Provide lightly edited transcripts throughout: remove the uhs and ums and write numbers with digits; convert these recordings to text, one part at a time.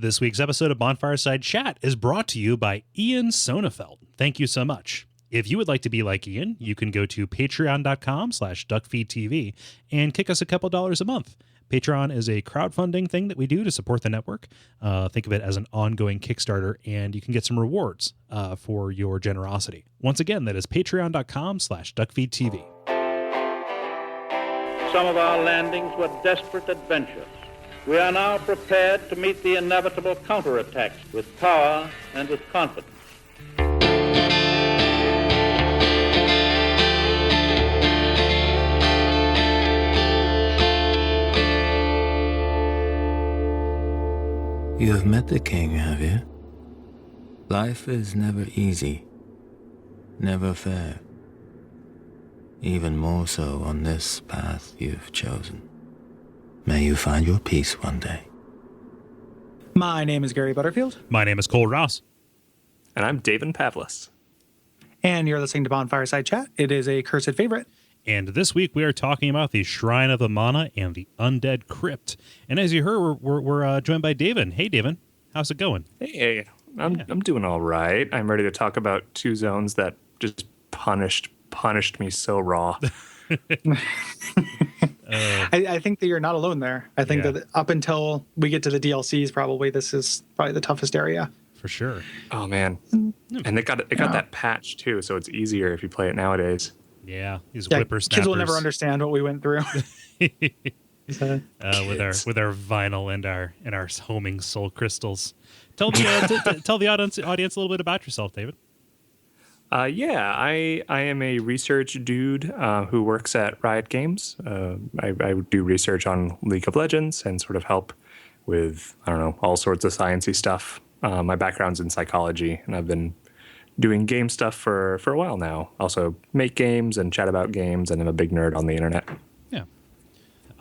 This week's episode of Bonfireside Chat is brought to you by Ian Sonnefeld. Thank you so much. If you would like to be like Ian, you can go to patreon.com/Duckfeed.tv and kick us a couple dollars a month. Patreon is a crowdfunding thing that we do to support the network. Think of it as an ongoing Kickstarter, and you can get some rewards for your generosity. Once again, that is patreon.com/DuckFeedTV. Some of our landings were desperate adventures. We are now prepared to meet the inevitable counterattacks with power and with confidence. You have met the king, have you? Life is never easy, never fair. Even more so on this path you've chosen. May you find your peace one day. My name is Gary Butterfield. My name is Kole Ross. And I'm Davin Pavlas. And you're listening to Bonfireside Chat. It is a cursed favorite. And this week we are talking about the Shrine of Amana and the Undead Crypt. And as you heard, we're joined by Davin. Hey, Davin. How's it going? Hey, I'm doing all right. I'm ready to talk about two zones that just punished me so raw. I think that you're not alone there. I think that up until we get to the DLCs, probably this is probably the toughest area. For sure. Oh, man. And it got that patch, too, so it's easier if you play it nowadays. Yeah, these whippersnappers. Kids will never understand what we went through. With our vinyl and our homing soul crystals. Tell the audience a little bit about yourself, David. I am a research dude who works at Riot Games. I do research on League of Legends and sort of help with, all sorts of sciencey stuff. My background's in psychology, and I've been doing game stuff for a while now. Also make games and chat about games, and I'm a big nerd on the internet. Yeah.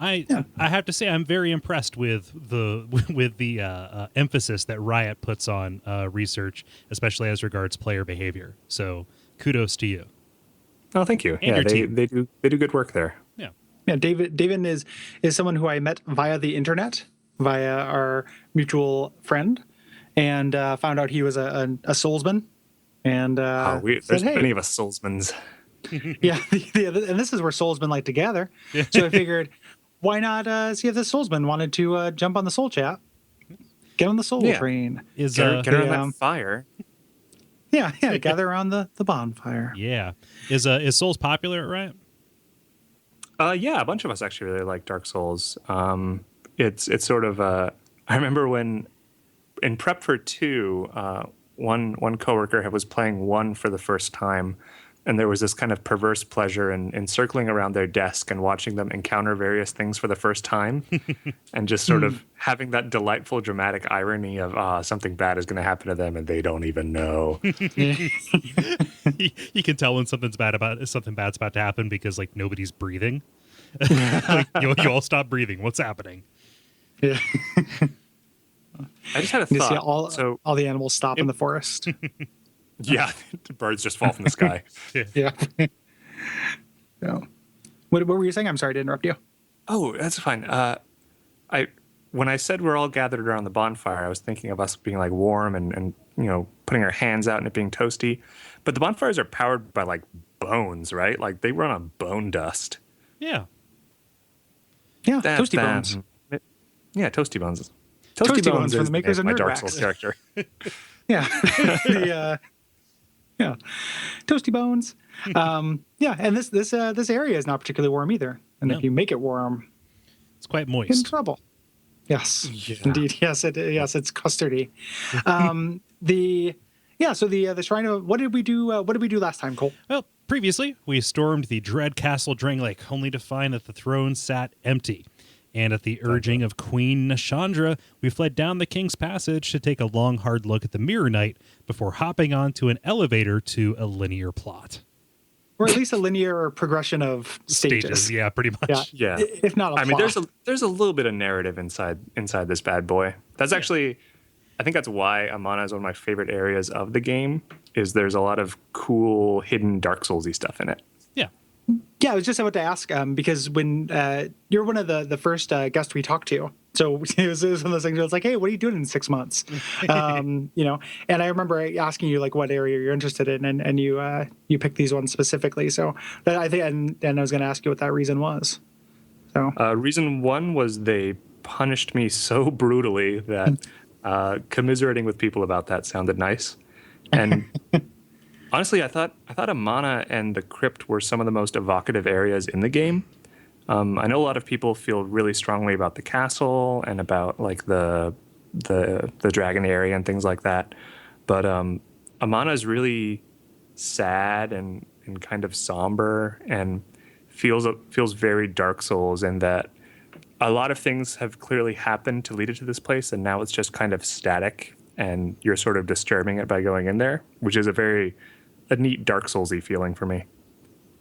I have to say I'm very impressed with the emphasis that Riot puts on research, especially as regards player behavior. So kudos to you. Oh, thank you. And your team. They do good work there. Yeah. Davin is someone who I met via the internet, via our mutual friend, and found out he was a soulsman. And there's many of us soulsmans. Yeah, and this is where soulsmen like to gather. So I figured, why not see if this soulsman wanted to jump on the soul chat, get on the soul train, get on that fire. Yeah, gather around the bonfire. Yeah, is Souls popular at Riot? Yeah, a bunch of us actually really like Dark Souls. It's sort of I remember when in prep for 2. One coworker was playing 1 for the first time, and there was this kind of perverse pleasure in circling around their desk and watching them encounter various things for the first time, and just sort of having that delightful dramatic irony of something bad is going to happen to them and they don't even know. You can tell when something bad's about to happen because like nobody's breathing. Like, you all stop breathing. What's happening? Yeah. I just had a thought. All the animals stop in the forest. Yeah, the birds just fall from the sky. Yeah. What were you saying? I'm sorry to interrupt you. Oh, that's fine. When I said we're all gathered around the bonfire, I was thinking of us being like warm and putting our hands out and it being toasty. But the bonfires are powered by like bones, right? Like they run on bone dust. Yeah. Yeah, toasty bones. Yeah, toasty bones. Toasty Bones for the makers of my Nerd Dark Racks. Souls character. Yeah. Toasty Bones. And this area is not particularly warm either. And if you make it warm, it's quite moist. In trouble. Yes, indeed. Yes, it's custardy. The Shrine of what did we do last time, Cole? Well, previously we stormed the dread castle Drangleic, only to find that the throne sat empty. And at the urging of Queen Nashandra, we fled down the King's Passage to take a long, hard look at the Mirror Knight before hopping onto an elevator to a linear plot. Or at least a linear progression of stages. Yeah, pretty much. Yeah. If not a plot. I mean, there's a little bit of narrative inside this bad boy. That's actually, I think that's why Amana is one of my favorite areas of the game, is there's a lot of cool, hidden Dark Souls-y stuff in it. Yeah. Yeah, I was just about to ask, because when you're one of the first guests we talked to So it was one of those things where it's like, hey, what are you doing in 6 months? You know, and I remember asking you like what area you're interested in, and you picked these ones specifically. So that I think, and I was going to ask you what that reason was. So reason one was they punished me so brutally that commiserating with people about that sounded nice. And honestly, I thought Amana and the Crypt were some of the most evocative areas in the game. I know a lot of people feel really strongly about the castle and about like the dragon area and things like that, but Amana is really sad and kind of somber and feels very Dark Souls in that a lot of things have clearly happened to lead it to this place, and now it's just kind of static, and you're sort of disturbing it by going in there, which is a neat Dark Souls-y feeling for me.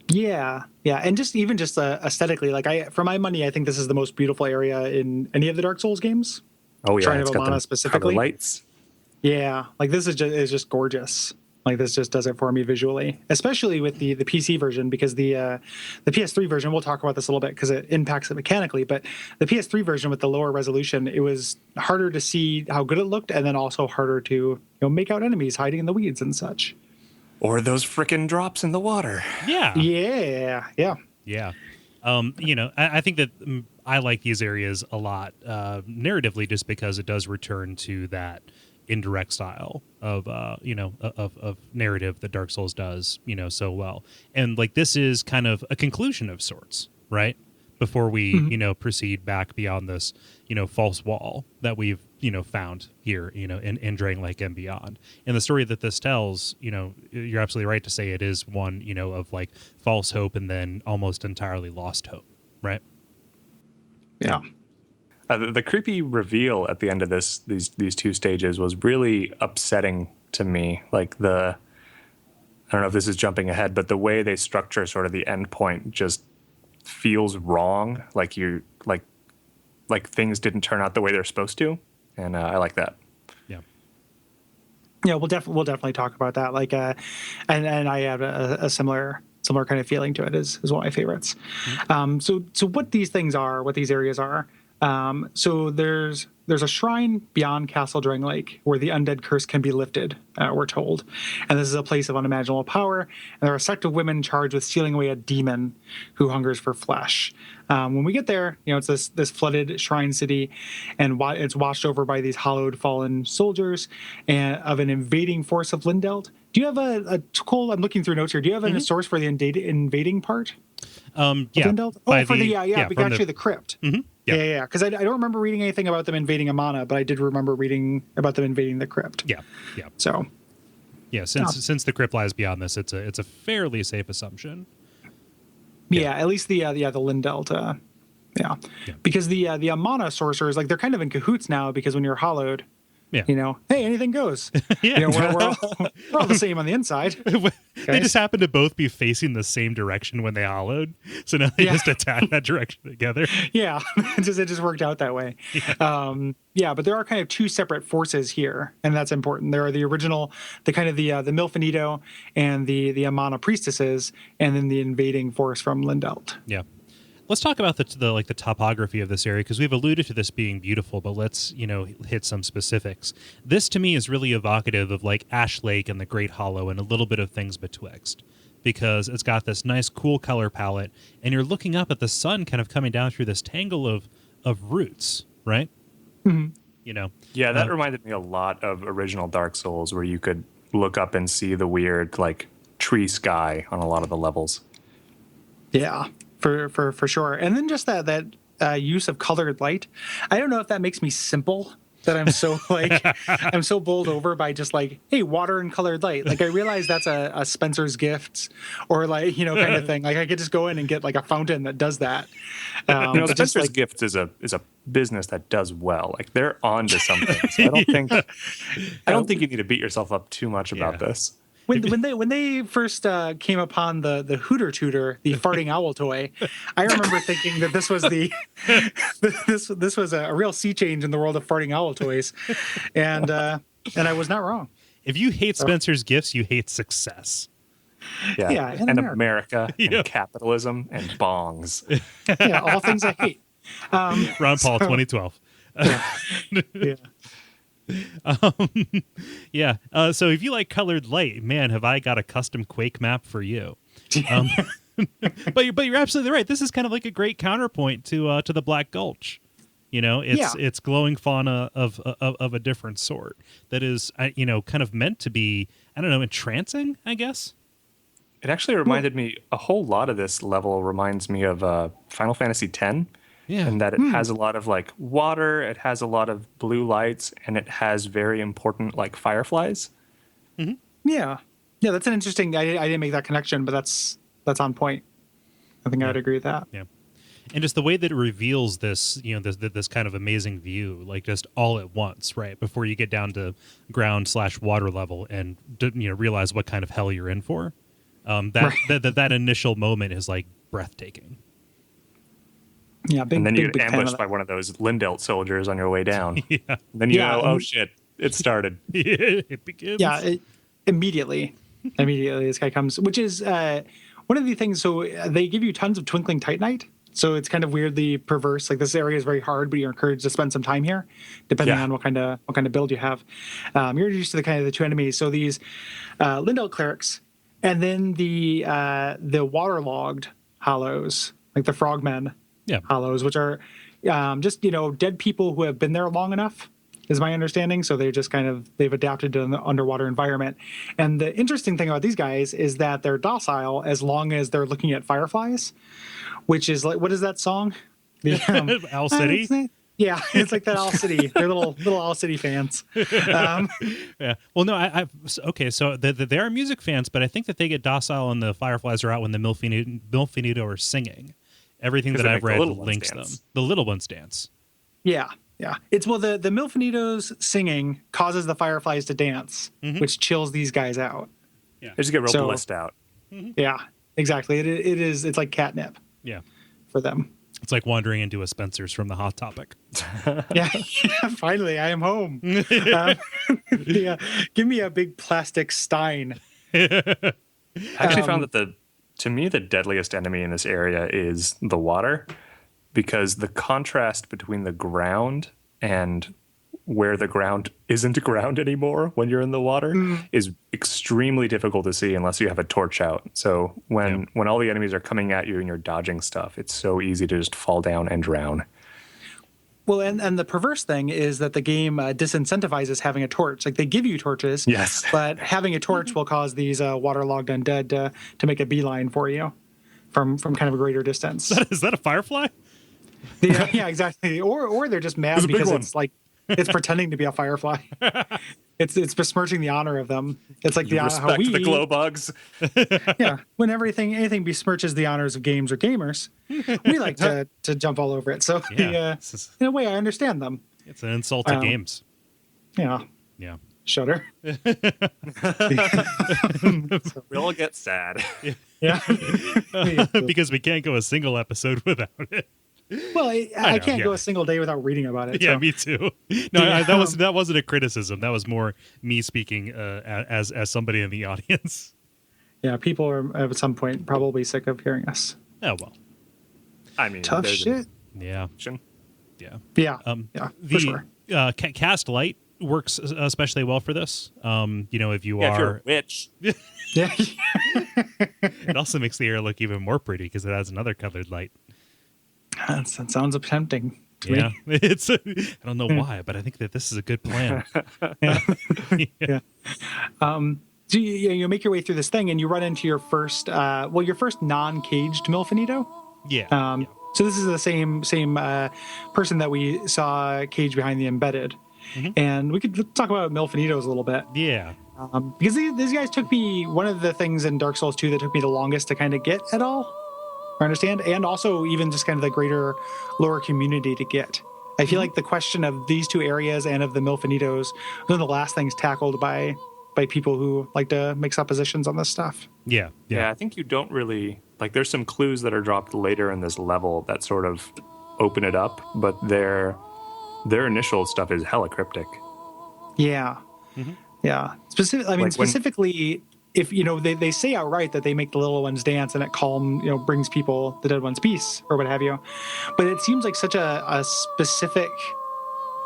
yeah, and just aesthetically, like for my money, I think this is the most beautiful area in any of the Dark Souls games. Oh yeah, Shrine it's of got Amana the specifically. cover lights. Yeah, like this is just gorgeous. Like this just does it for me visually, especially with the PC version, because the PS3 version, we'll talk about this a little bit because it impacts it mechanically, but the PS3 version with the lower resolution, it was harder to see how good it looked, and then also harder to make out enemies hiding in the weeds and such. Or those frickin' drops in the water. Yeah. Yeah. I think that I like these areas a lot narratively, just because it does return to that indirect style of of narrative that Dark Souls does so well. And like this is kind of a conclusion of sorts, right? Before we proceed back beyond this false wall that we've found here in Drain Lake and beyond. And the story that this tells, you're absolutely right to say it is one of like false hope and then almost entirely lost hope, right? Yeah. The creepy reveal at the end of these two stages was really upsetting to me. Like I don't know if this is jumping ahead, but the way they structure sort of the end point just feels wrong. Like things didn't turn out the way they're supposed to, and I like that. Yeah, we'll definitely talk about that. Like, and I have a similar kind of feeling to it. Is one of my favorites. So what these things are, what these areas are. So there's a shrine beyond Castle Drang Lake where the undead curse can be lifted, we're told. And this is a place of unimaginable power. And there are a sect of women charged with stealing away a demon who hungers for flesh. When we get there, it's this flooded shrine city, and it's watched over by these hallowed fallen soldiers and of an invading force of Lindelt. Do you have a Kole? I'm looking through notes here. Do you have a source for the invading part? Yeah. Lindelt? Oh, for the crypt. Mm-hmm. Yeah. Because I don't remember reading anything about them invading Amana, but I did remember reading about them invading the crypt. Yeah. So, since the crypt lies beyond this, it's a fairly safe assumption. Yeah, at least the Lindelt. Because the Amana sorcerers, like they're kind of in cahoots now, because when you're hollowed, hey, anything goes. Yeah. We're all the same on the inside. They just happen to both be facing the same direction when they hollowed, so now they just attack that direction together. Yeah, it just worked out that way. But there are kind of two separate forces here, and that's important. There are the original, the Milfinito and the Amana priestesses, and then the invading force from Lindelt. Yeah. Let's talk about the topography of this area, because we've alluded to this being beautiful, but let's hit some specifics. This to me is really evocative of like Ash Lake and the Great Hollow and a little bit of things betwixt, because it's got this nice cool color palette, and you're looking up at the sun kind of coming down through this tangle of roots, right? Mm-hmm. Yeah, that reminded me a lot of original Dark Souls, where you could look up and see the weird like tree sky on a lot of the levels. Yeah. For sure. And then just that use of colored light. I don't know if that makes me simple, that I'm so I'm so bowled over by just like, hey, water and colored light. Like I realize that's a Spencer's Gifts or like, kind of thing. Like I could just go in and get like a fountain that does that. Spencer's Gifts is a business that does well. Like they're on to something. So I don't think you need to beat yourself up too much about this. When they first came upon the Hooter Tutor, the farting owl toy, I remember thinking that this was this was a real sea change in the world of farting owl toys, and I was not wrong. If you hate Spencer's Gifts, you hate success. Yeah, and America and capitalism and bongs. Yeah, all things I hate. Ron Paul, 2012. Yeah. Yeah. So if you like colored light, man, have I got a custom Quake map for you. Um, but you're absolutely right. This is kind of like a great counterpoint to the Black Gulch. You know, it's glowing fauna of a different sort that is, kind of meant to be, I don't know, entrancing, I guess. It actually reminded me, a whole lot of this level reminds me of Final Fantasy X. Yeah. And that it has a lot of like water, it has a lot of blue lights, and it has very important like fireflies. Yeah. Yeah, that's an interesting, I didn't make that connection, but that's on point. I think I would agree with that. Yeah. And just the way that it reveals this, this kind of amazing view, like just all at once, right? Before you get down to ground/water level and, realize what kind of hell you're in for. That initial moment is like breathtaking. Yeah, and then you get ambushed by one of those Lindelt soldiers on your way down. Yeah. And then you know, oh shit, it started. It begins. Yeah, immediately this guy comes, which is one of the things. So they give you tons of twinkling titanite. So it's kind of weirdly perverse. Like this area is very hard, but you're encouraged to spend some time here, depending on what kind of build you have. You're introduced to the two enemies. So these Lindelt clerics, and then the waterlogged hollows, like the frogmen. Yeah. Hollows, which are just dead people who have been there long enough, is my understanding. So they're just they've adapted to an underwater environment. And the interesting thing about these guys is that they're docile as long as they're looking at fireflies, which is like, what is that song? Owl City. Yeah, it's like that Owl City. They're little Owl City fans. Yeah. Well, no, okay. So they are music fans, but I think that they get docile and the fireflies are out when the Milfinito are singing. Everything that I've read links them. The little ones dance. Yeah. It's the Milfinitos singing causes the fireflies to dance, which chills these guys out. Yeah. They just get real blissed out. Yeah, exactly. It's like catnip. Yeah. For them. It's like wandering into a Spencer's from the Hot Topic. Yeah, finally, I am home. Give me a big plastic stein. I actually found that to me, the deadliest enemy in this area is the water, because the contrast between the ground and where the ground isn't ground anymore when you're in the water is extremely difficult to see unless you have a torch out. So when all the enemies are coming at you and you're dodging stuff, it's so easy to just fall down and drown. Well, and the perverse thing is that the game disincentivizes having a torch. Like they give you torches, yes, but having a torch will cause these waterlogged undead to make a beeline for you from kind of a greater distance. Is that a firefly? Yeah, exactly. Or they're just mad because it's like it's pretending to be a firefly. It's besmirching the honor of them. It's like respect the glow bugs. Yeah, when anything besmirches the honors of games or gamers, we like to jump all over it. So in a way, I understand them. It's an insult to games. Yeah. Shudder. We all get sad. Yeah. Because we can't go a single episode without it. Well, I can't go a single day without reading about it. Yeah, so. Me too. No, that wasn't a criticism. That was more me speaking as somebody in the audience. Yeah, people are at some point probably sick of hearing us. Oh well. I mean, tough shit. Yeah. Yeah. For sure. Cast light works especially well for this. If you're a witch. Yeah. It also makes the air look even more pretty because it has another colored light. That sounds tempting to me. It's. I don't know why, but I think that this is a good plan. Yeah. So you make your way through this thing, and you run into your first non-caged Milfinito. Yeah. So this is the same person that we saw caged behind the embedded, and we could talk about Milfinitos a little bit. Yeah. Because these guys took me, one of the things in Dark Souls 2 that took me the longest to kind of get at all. I understand, and also even just kind of the greater lore community to get. I feel like the question of these two areas and of the Milfinitos one of the last things tackled by people who like to make suppositions on this stuff. Yeah, I think you don't really like. There's some clues that are dropped later in this level that sort of open it up, but their initial stuff is hella cryptic. Yeah, yeah. Specifically. If they say outright that they make the little ones dance and it brings people the dead one's peace or what have you, but it seems like such a specific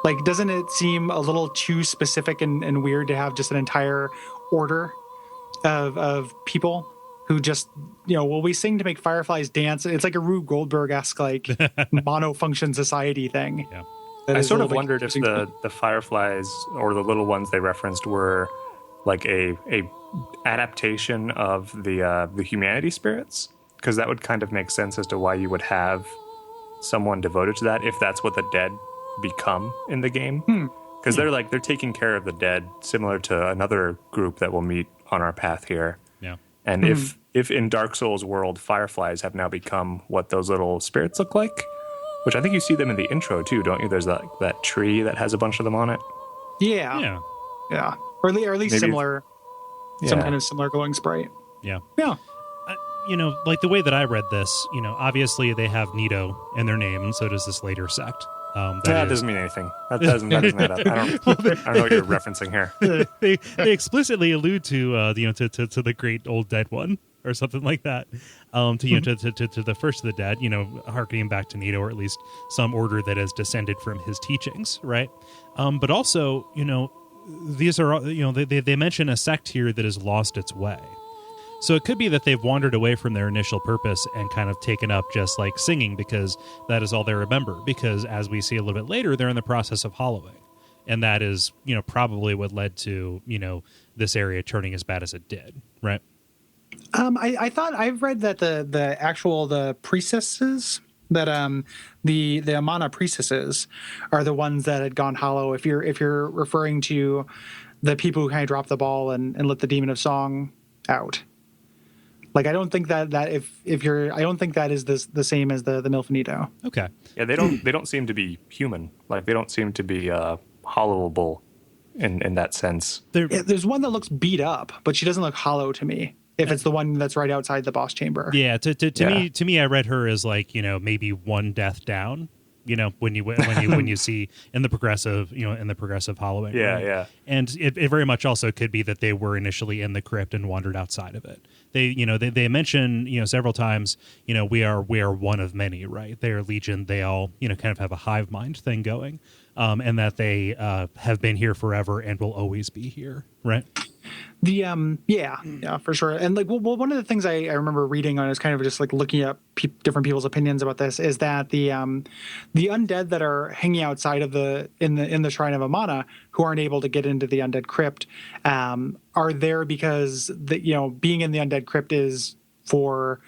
Like, doesn't it seem a little too specific and weird to have just an entire order of people who just, well, we sing to make fireflies dance. It's like a Rube Goldberg-esque, like, monofunction society thing. Yeah. I sort of wondered if the fireflies or the little ones they referenced were like a adaptation of the humanity spirits, because that would kind of make sense as to why you would have someone devoted to that if that's what the dead become in the game. Because they're taking care of the dead, similar to another group that we'll meet on our path here. Yeah. And if in Dark Souls world, fireflies have now become what those little spirits look like, which I think you see them in the intro too, don't you? There's that tree that has a bunch of them on it. Yeah. Or at least Maybe similar, some kind of similar glowing sprite. Yeah. Yeah. Like the way that I read this, obviously they have Nito in their name, and so does this later sect. That doesn't mean anything. That doesn't add up. I don't know what you're referencing here. they explicitly allude to to the great old dead one or something like that. To the first of the dead, harkening back to Nito, or at least some order that has descended from his teachings, right? But also, these are they mention a sect here that has lost its way. So it could be that they've wandered away from their initial purpose and kind of taken up just like singing because that is all they remember. Because as we see a little bit later, they're in the process of hollowing. And that is, probably what led to, this area turning as bad as it did, right? I thought I've read that the priestesses that the Amana priestesses are the ones that had gone hollow. If you're referring to the people who kind of dropped the ball and let the demon of song out. Like, I don't think that I don't think that is the same as the Milfinito. Okay. Yeah, they don't seem to be human. Like, they don't seem to be hollowable in that sense. There's one that looks beat up, but she doesn't look hollow to me. If it's the one that's right outside the boss chamber. Yeah, to me, I read her as like, maybe one death down. When you see in the progressive hollowing. Yeah, right? yeah. And it very much also could be that they were initially in the crypt and wandered outside of it. They mention, several times, we are one of many, right? They are legion. They all, kind of have a hive mind thing going, and that they have been here forever and will always be here, right? Yeah, for sure. And like, well, one of the things I remember reading on is kind of just like looking up different people's opinions about this is that the undead that are hanging outside of in the Shrine of Amana, who aren't able to get into the Undead Crypt, are there because being in the Undead Crypt is for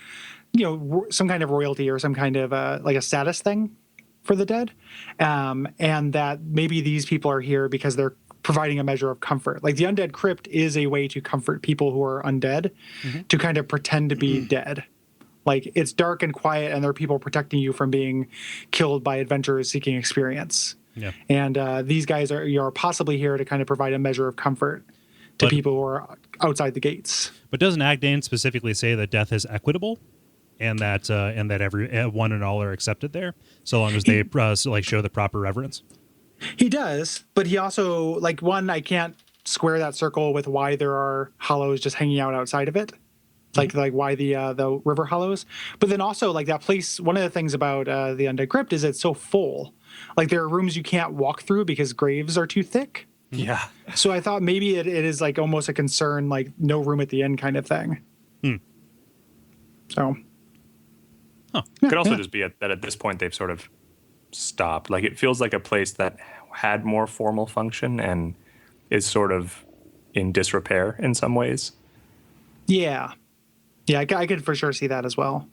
some kind of royalty or some kind of like a status thing for the dead, and that maybe these people are here because they're providing a measure of comfort. Like, the Undead Crypt is a way to comfort people who are undead, to kind of pretend to be dead. Like, it's dark and quiet, and there are people protecting you from being killed by adventurers seeking experience. Yeah. And these guys are possibly here to kind of provide a measure of comfort to people who are outside the gates. But doesn't Agdane specifically say that death is equitable? And that every one and all are accepted there, so long as they show the proper reverence. He does, but he also, like, I can't square that circle with why there are hollows just hanging out outside of it, like why the river hollows. But then also, like, that place. One of the things about the Undead Crypt is it's so full. Like, there are rooms you can't walk through because graves are too thick. Yeah. So I thought maybe it is like almost a concern, like no room at the end kind of thing. So. It could also just be that at this point they've sort of stopped. Like, it feels like a place that had more formal function and is sort of in disrepair in some ways. Yeah, I could for sure see that as well.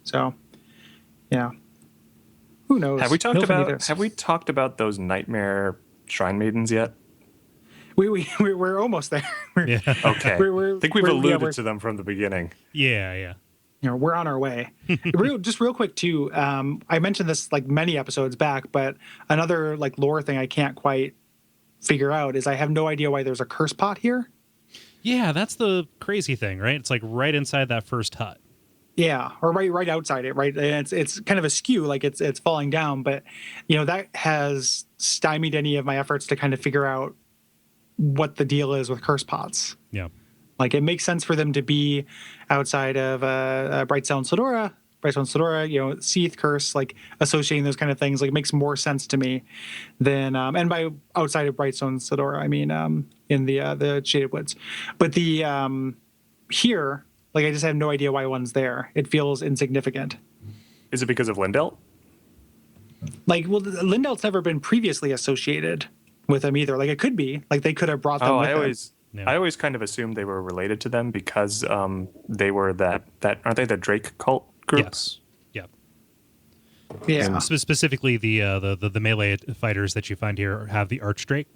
So, yeah, who knows? Have we talked about those nightmare shrine maidens yet? We're almost there. Yeah. Okay. I think we've alluded to them from the beginning. Yeah. We're on our way. real quick too. I mentioned this like many episodes back, but another like lore thing I can't quite figure out is I have no idea why there's a curse pot here. Yeah, that's the crazy thing, right? It's like right inside that first hut. Yeah, or right outside it, right? And it's kind of askew, like it's falling down, but that has stymied any of my efforts to kind of figure out what the deal is with curse pots. Yeah. Like, it makes sense for them to be outside of Bright Sound Sodora, Brightstone Sodora, Seath, Curse, like associating those kind of things, like it makes more sense to me than and by outside of Brightstone Sodora, I mean in the Shaded Woods. But the here, like I just have no idea why one's there. It feels insignificant. Is it because of Lindelt? Like, well, Lindelt's never been previously associated with them either. Like it could be, like they could have brought them with them. I always kind of assumed they were related to them because they were that aren't they the Drake cult group? Yes. Yep. Yeah. Specifically, the melee fighters that you find here have the Archdrake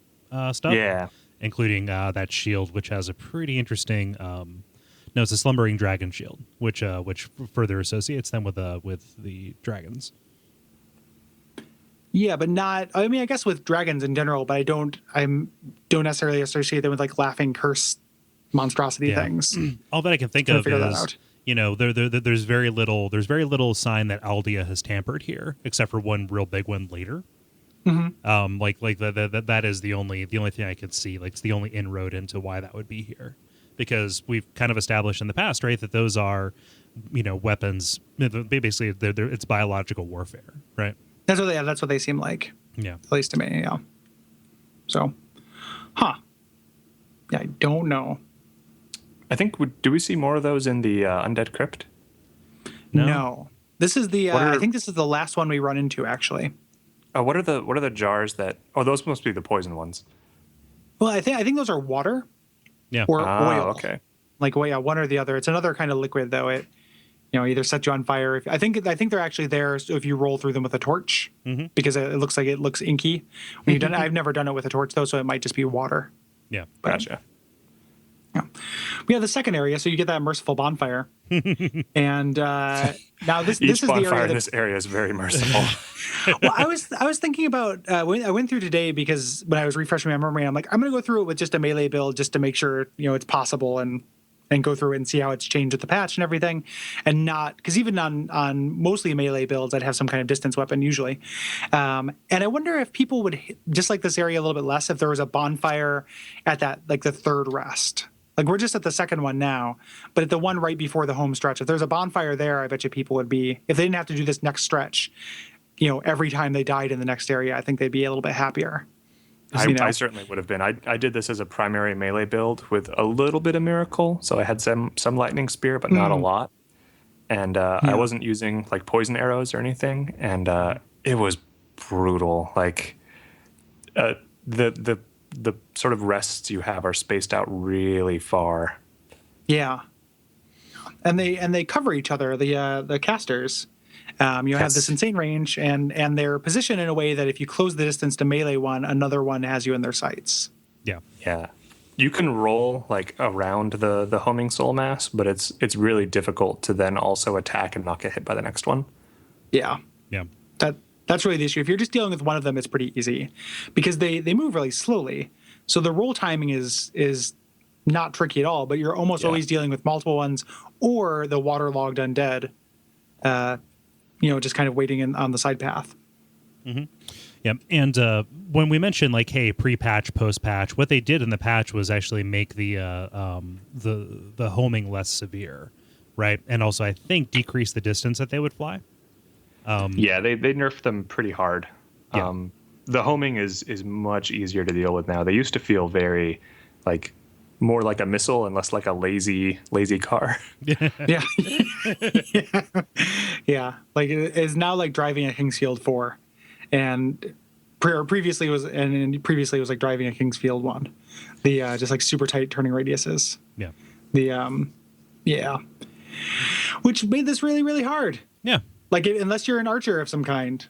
stuff. Yeah. Including that shield, which has a pretty interesting. No, it's a slumbering dragon shield, which further associates them with the dragons. Yeah, but not. I mean, I guess with dragons in general, but I don't necessarily associate them with like laughing curse monstrosity things. All that I can think of is, there's very little sign that Aldea has tampered here, except for one real big one later. Mm-hmm. That is the only thing I could see. Like, it's the only inroad into why that would be here, because we've kind of established in the past, right, that those are, weapons. Basically, it's biological warfare, right? That's what they seem like. Yeah. At least to me, yeah. So, Yeah, I don't know. I think do we see more of those in the Undead Crypt? No. This is the. I think this is the last one we run into, actually. What are the jars that? Oh, those must be the poison ones. Well, I think those are water. Yeah. Or oil. Okay. Like, well, yeah, one or the other. It's another kind of liquid, though. It either set you on fire. I think they're actually there if you roll through them with a torch, because it looks inky. When you've done it, I've never done it with a torch though, so it might just be water. Yeah, gotcha. Yeah, we have the second area, so you get that merciful bonfire, and now this is the area. This area is very merciful. Well, I was thinking about I went through today because when I was refreshing my memory, I'm like, I'm going to go through it with just a melee build just to make sure it's possible and go through it and see how it's changed with the patch and everything, and not because even on mostly melee builds, I'd have some kind of distance weapon usually, and I wonder if people would just like this area a little bit less if there was a bonfire at that like the third rest. Like we're just at the second one now, but at the one right before the home stretch, if there's a bonfire there, I bet you people would be, if they didn't have to do this next stretch, every time they died in the next area, I think they'd be a little bit happier. I certainly would have been. I did this as a primary melee build with a little bit of miracle, so I had some lightning spear, but not a lot. And I wasn't using like poison arrows or anything, and it was brutal. Like the sort of rests you have are spaced out really far. Yeah, and they cover each other. The casters. You have this insane range, and they're positioned in a way that if you close the distance to melee one, another one has you in their sights. Yeah. Yeah. You can roll like around the homing soul mass, but it's really difficult to then also attack and not get hit by the next one. Yeah. Yeah. That's really the issue. If you're just dealing with one of them, it's pretty easy because they move really slowly. So the roll timing is not tricky at all, but you're almost always dealing with multiple ones or the waterlogged undead. Just kind of waiting on the side path. Mm-hmm. Yeah, and when we mentioned like, hey, pre-patch, post-patch, what they did in the patch was actually make the homing less severe, right? And also, I think decrease the distance that they would fly. Yeah, they nerfed them pretty hard. Yeah. The homing is much easier to deal with now. They used to feel very like more like a missile and less like a lazy car. Yeah. Yeah. Like it's now like driving a Kingsfield 4 and previously was like driving a Kingsfield 1. The just like super tight turning radiuses. Yeah. Yeah. Which made this really, really hard. Yeah. Like unless you're an archer of some kind.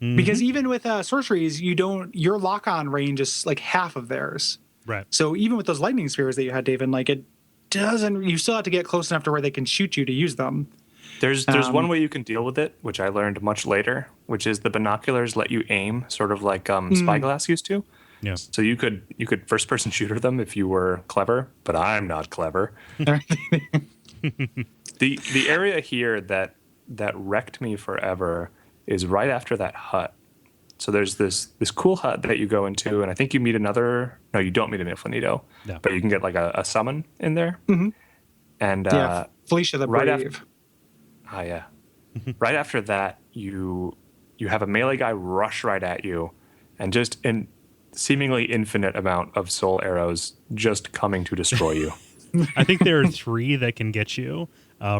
Mm-hmm. Because even with sorceries, your lock-on range is like half of theirs. Right. So even with those lightning spheres that you had, Davin, like you still have to get close enough to where they can shoot you to use them. There's one way you can deal with it, which I learned much later, which is the binoculars let you aim sort of like Spyglass used to. Yeah. So you could first person shooter them if you were clever, but I'm not clever. The area here that wrecked me forever is right after that hut. So there's this cool hut that you go into, and I think you meet another. No, you don't meet a Niflonito, but you can get like a summon in there. Mm-hmm. And Felicia the right Brave. Yeah. Right after that, you have a melee guy rush right at you, and just an seemingly infinite amount of soul arrows just coming to destroy you. I think there are 3 that can get you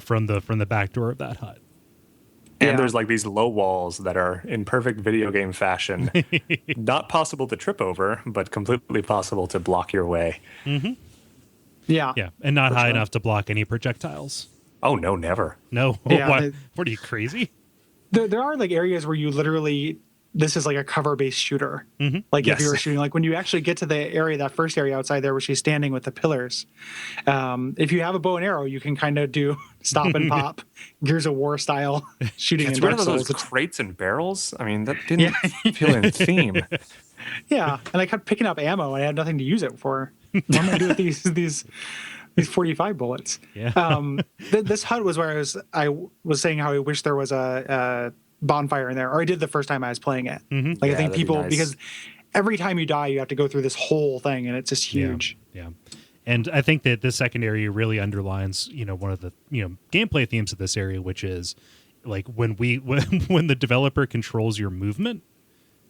from the back door of that hut. And Yeah. there's like these low walls that are in perfect video game fashion, not possible to trip over, but completely possible to block your way. Yeah. Yeah, and not For high sure. enough to block any projectiles. Oh no, never. No, Yeah, what? What are you, crazy? There are like areas where you literally, this is like a cover-based shooter. Like if you Yes. were shooting, like when you actually get to the area, that first area outside there where she's standing with the pillars, if you have a bow and arrow, you can kind of do stop and pop, Gears of War style shooting It's in rid Dark of those Souls. crates and barrels. I mean, that didn't feel in theme. Yeah, and I kept picking up ammo, and I had nothing to use it for. What am I doing with these 45 bullets? Yeah. This hut was where I was saying how I wish there was a bonfire in there, or I did the first time I was playing it. Like Yeah, I think that'd be people nice. because every time you die, you have to go through this whole thing, and it's just huge. Yeah. And I think that this second area really underlines, one of the, gameplay themes of this area, which is like when the developer controls your movement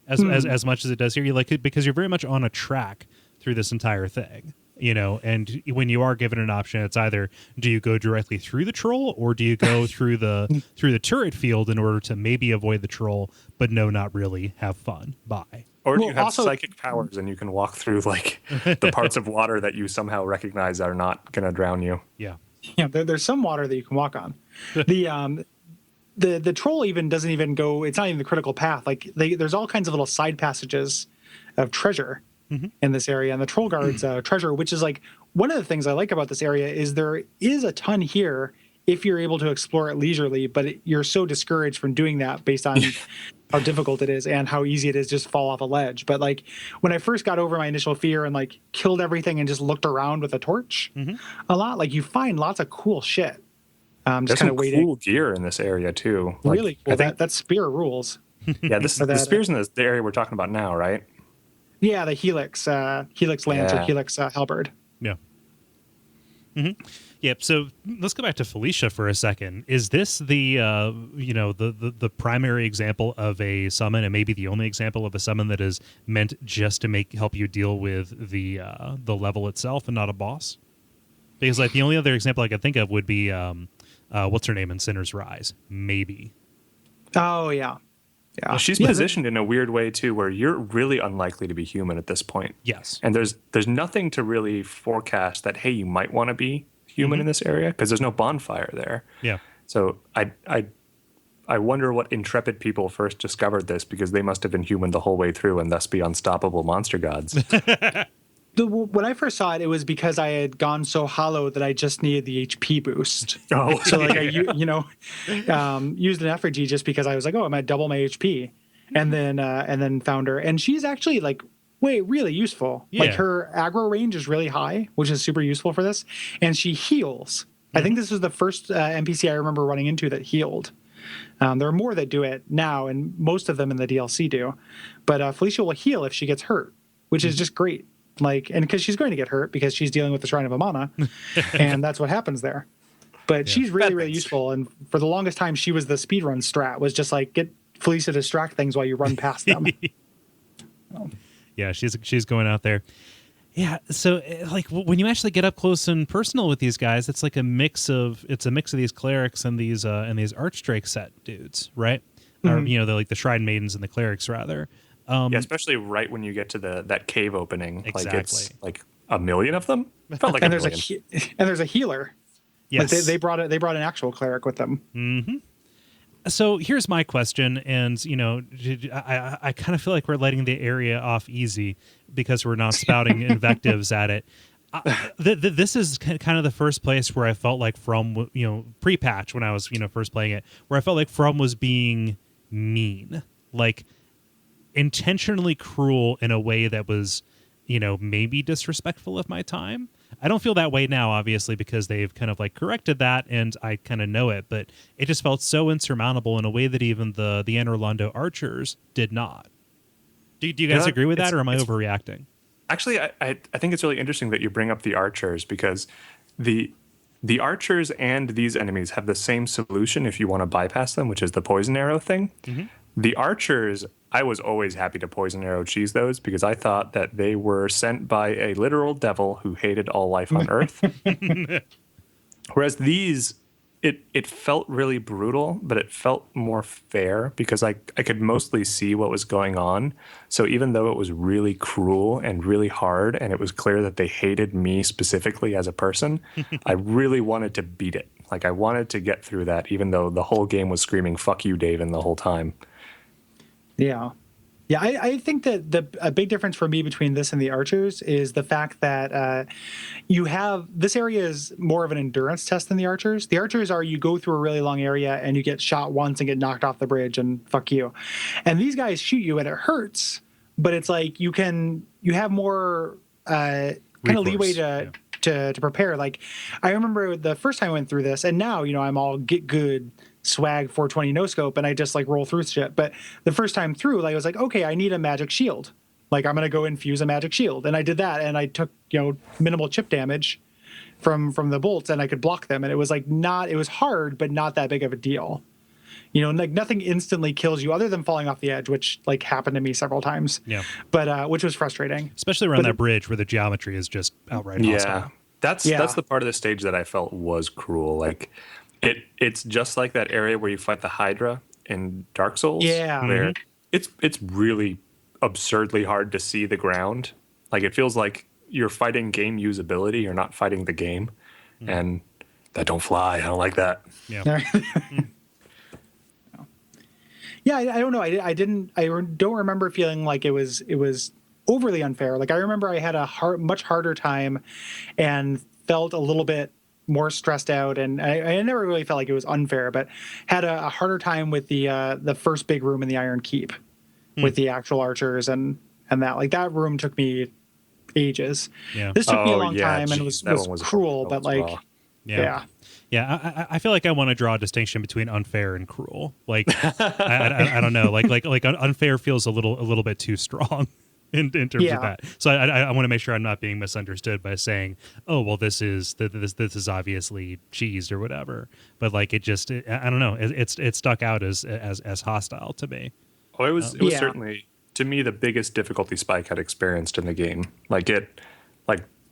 as much as it does here, you like it because you're very much on a track through this entire thing. And when you are given an option, it's either do you go directly through the troll or do you go through the turret field in order to maybe avoid the troll, but no, not really have fun. Bye. Or do Well, you have also- psychic powers and you can walk through like the parts of water that you somehow recognize are not going to drown you? Yeah. Yeah, there's some water that you can walk on. The troll even doesn't even go. It's not even the critical path. Like there's all kinds of little side passages of treasure in this area, and the troll guards treasure, which is like one of the things I like about this area is there is a ton here if you're able to explore it leisurely, but you're so discouraged from doing that based on how difficult it is and how easy it is just fall off a ledge. But like when I first got over my initial fear and like killed everything and just looked around with a torch a lot, like you find lots of cool shit. Just There's kind some of waiting. cool gear in this area too. Like, Really cool. I think, That spear rules. yeah, this Or the that- spears in the area we're talking about now, right? Yeah, the Helix lance or Yeah. Helix halberd. Yeah. Yep. So let's go back to Felicia for a second. Is this the the primary example of a summon, and maybe the only example of a summon that is meant just to help you deal with the level itself and not a boss? Because like the only other example I could think of would be what's her name in Sinner's Rise, maybe. Oh yeah, yeah. Well, she's Yeah, positioned in a weird way too, where you're really unlikely to be human at this point. Yes. And there's nothing to really forecast that, hey, you might want to be human in this area because there's no bonfire there. Yeah. So I wonder what intrepid people first discovered this, because they must have been human the whole way through and thus be unstoppable monster gods. When I first saw it, it was because I had gone so hollow that I just needed the HP boost. Oh, So like I used an effigy just because I was like, oh, I'm at double my HP, and then found her, and she's actually like really useful. Yeah. Like her aggro range is really high, which is super useful for this, and she heals. I think this was the first NPC I remember running into that healed. There are more that do it now, and most of them in the DLC do. But Felicia will heal if she gets hurt, which is just great. Like, and because she's going to get hurt because she's dealing with the Shrine of Amana, and that's what happens there. But she's really useful, and for the longest time, she was the speedrun strat. Was just like get Felicia to distract things while you run past them. Yeah, she's going out there. Yeah, so like when you actually get up close and personal with these guys, it's like a mix of these clerics and these Archdrake set dudes, right? Or they're like the Shrine Maidens and the clerics rather. yeah, especially right when you get to that cave opening. Exactly. Like it's like a million of them. It felt like and a there's million. there's a healer. Yes. Like they brought an actual cleric with them. So here's my question, and I kind of feel like we're letting the area off easy because we're not spouting invectives at it. This is kind of the first place where I felt like From, pre-patch when I was first playing it, where I felt like From was being mean, like intentionally cruel in a way that was maybe disrespectful of my time. I don't feel that way now, obviously, because they've kind of like corrected that, and I kind of know it. But it just felt so insurmountable in a way that even the Anor Londo archers did not. Do you guys agree with that, or am I overreacting? Actually, I think it's really interesting that you bring up the archers, because the The archers and these enemies have the same solution if you want to bypass them, which is the poison arrow thing. The archers, I was always happy to poison arrow cheese those because I thought that they were sent by a literal devil who hated all life on Earth. Whereas these, it felt really brutal, but it felt more fair because I could mostly see what was going on. So even though it was really cruel and really hard, and it was clear that they hated me specifically as a person, I really wanted to beat it. Like I wanted to get through that, even though the whole game was screaming "fuck you, Davin" the whole time. Yeah. Yeah, I think that a big difference for me between this and the archers is the fact that you have this area is more of an endurance test than the archers. The archers are you go through a really long area and you get shot once and get knocked off the bridge and fuck you. And these guys shoot you and it hurts, but it's like you have more kind of leeway to prepare. Like I remember the first time I went through this, and now I'm all get good swag 420 no scope and I just like roll through shit. But the first time through, like I was like, okay, I need a magic shield. Like I'm gonna go infuse a magic shield, and I did that, and I took minimal chip damage from the bolts, and I could block them, and it was like it was hard, but not that big of a deal. Like nothing instantly kills you other than falling off the edge, which like happened to me several times. Yeah, but which was frustrating, especially around that bridge where the geometry is just outright hostile. That's the part of the stage that I felt was cruel. Like it's just like that area where you fight the Hydra in Dark Souls. Yeah, where it's really absurdly hard to see the ground. Like it feels like you're fighting game usability. You're not fighting the game, and that don't fly. I don't like that. Yeah. Yeah, I don't know. I don't remember feeling like it was overly unfair. Like I remember I had a much harder time and felt a little bit more stressed out, and I never really felt like it was unfair, but had a harder time with the first big room in the Iron Keep with the actual archers and that. Like that room took me ages. Yeah. This took me a long time and was cruel, but like raw. Yeah, I feel like I want to draw a distinction between unfair and cruel. Like, I don't know. Like unfair feels a little bit too strong in terms of that. So I want to make sure I'm not being misunderstood by saying, oh, well, this is obviously cheesed or whatever. But like I don't know. It stuck out as hostile to me. Oh, it was certainly to me the biggest difficulty spike I'd experienced in the game. Like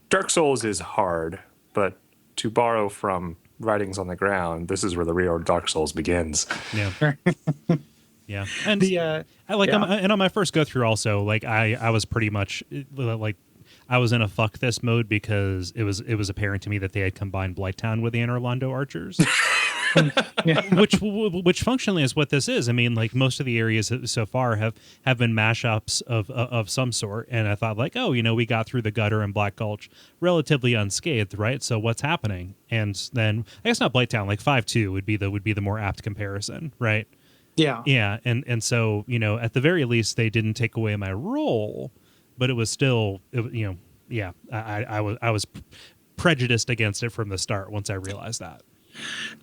Dark Souls is hard, but to borrow from writings on the ground, this is where the real Dark Souls begins. Yeah. Yeah. And and on my first go through also, like I was pretty much like I was in a fuck this mode because it was apparent to me that they had combined Blighttown with the Anor Londo archers. Which functionally is what this is. I mean, like most of the areas so far have been mashups of some sort, and I thought like, oh, we got through the Gutter and Black Gulch relatively unscathed, right? So what's happening? And then I guess not Blighttown, like 5-2 would be the more apt comparison, right? Yeah, and so at the very least they didn't take away my role, but it was still I was prejudiced against it from the start once I realized that.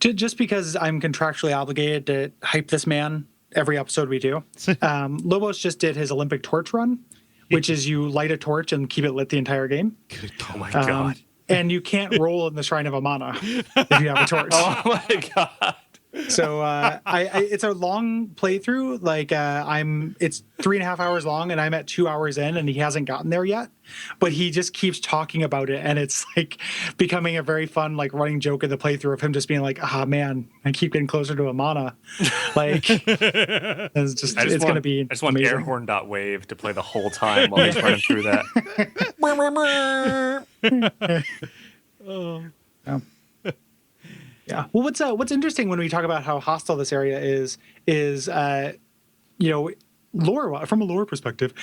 Just because I'm contractually obligated to hype this man every episode we do. Lobos just did his Olympic torch run, which is you light a torch and keep it lit the entire game. Oh my God. And you can't roll in the Shrine of Amana if you have a torch. Oh my God. So it's a long playthrough. Like it's 3.5 hours long, and I'm at 2 hours in, and he hasn't gotten there yet. But he just keeps talking about it, and it's like becoming a very fun like running joke in the playthrough of him just being like, "Ah, man, I keep getting closer to Amana." Like it's going to be. I just want Airhorn.wave to play the whole time while he's running through that. Oh. Yeah. Yeah. Well, what's interesting when we talk about how hostile this area is lore from a lore perspective,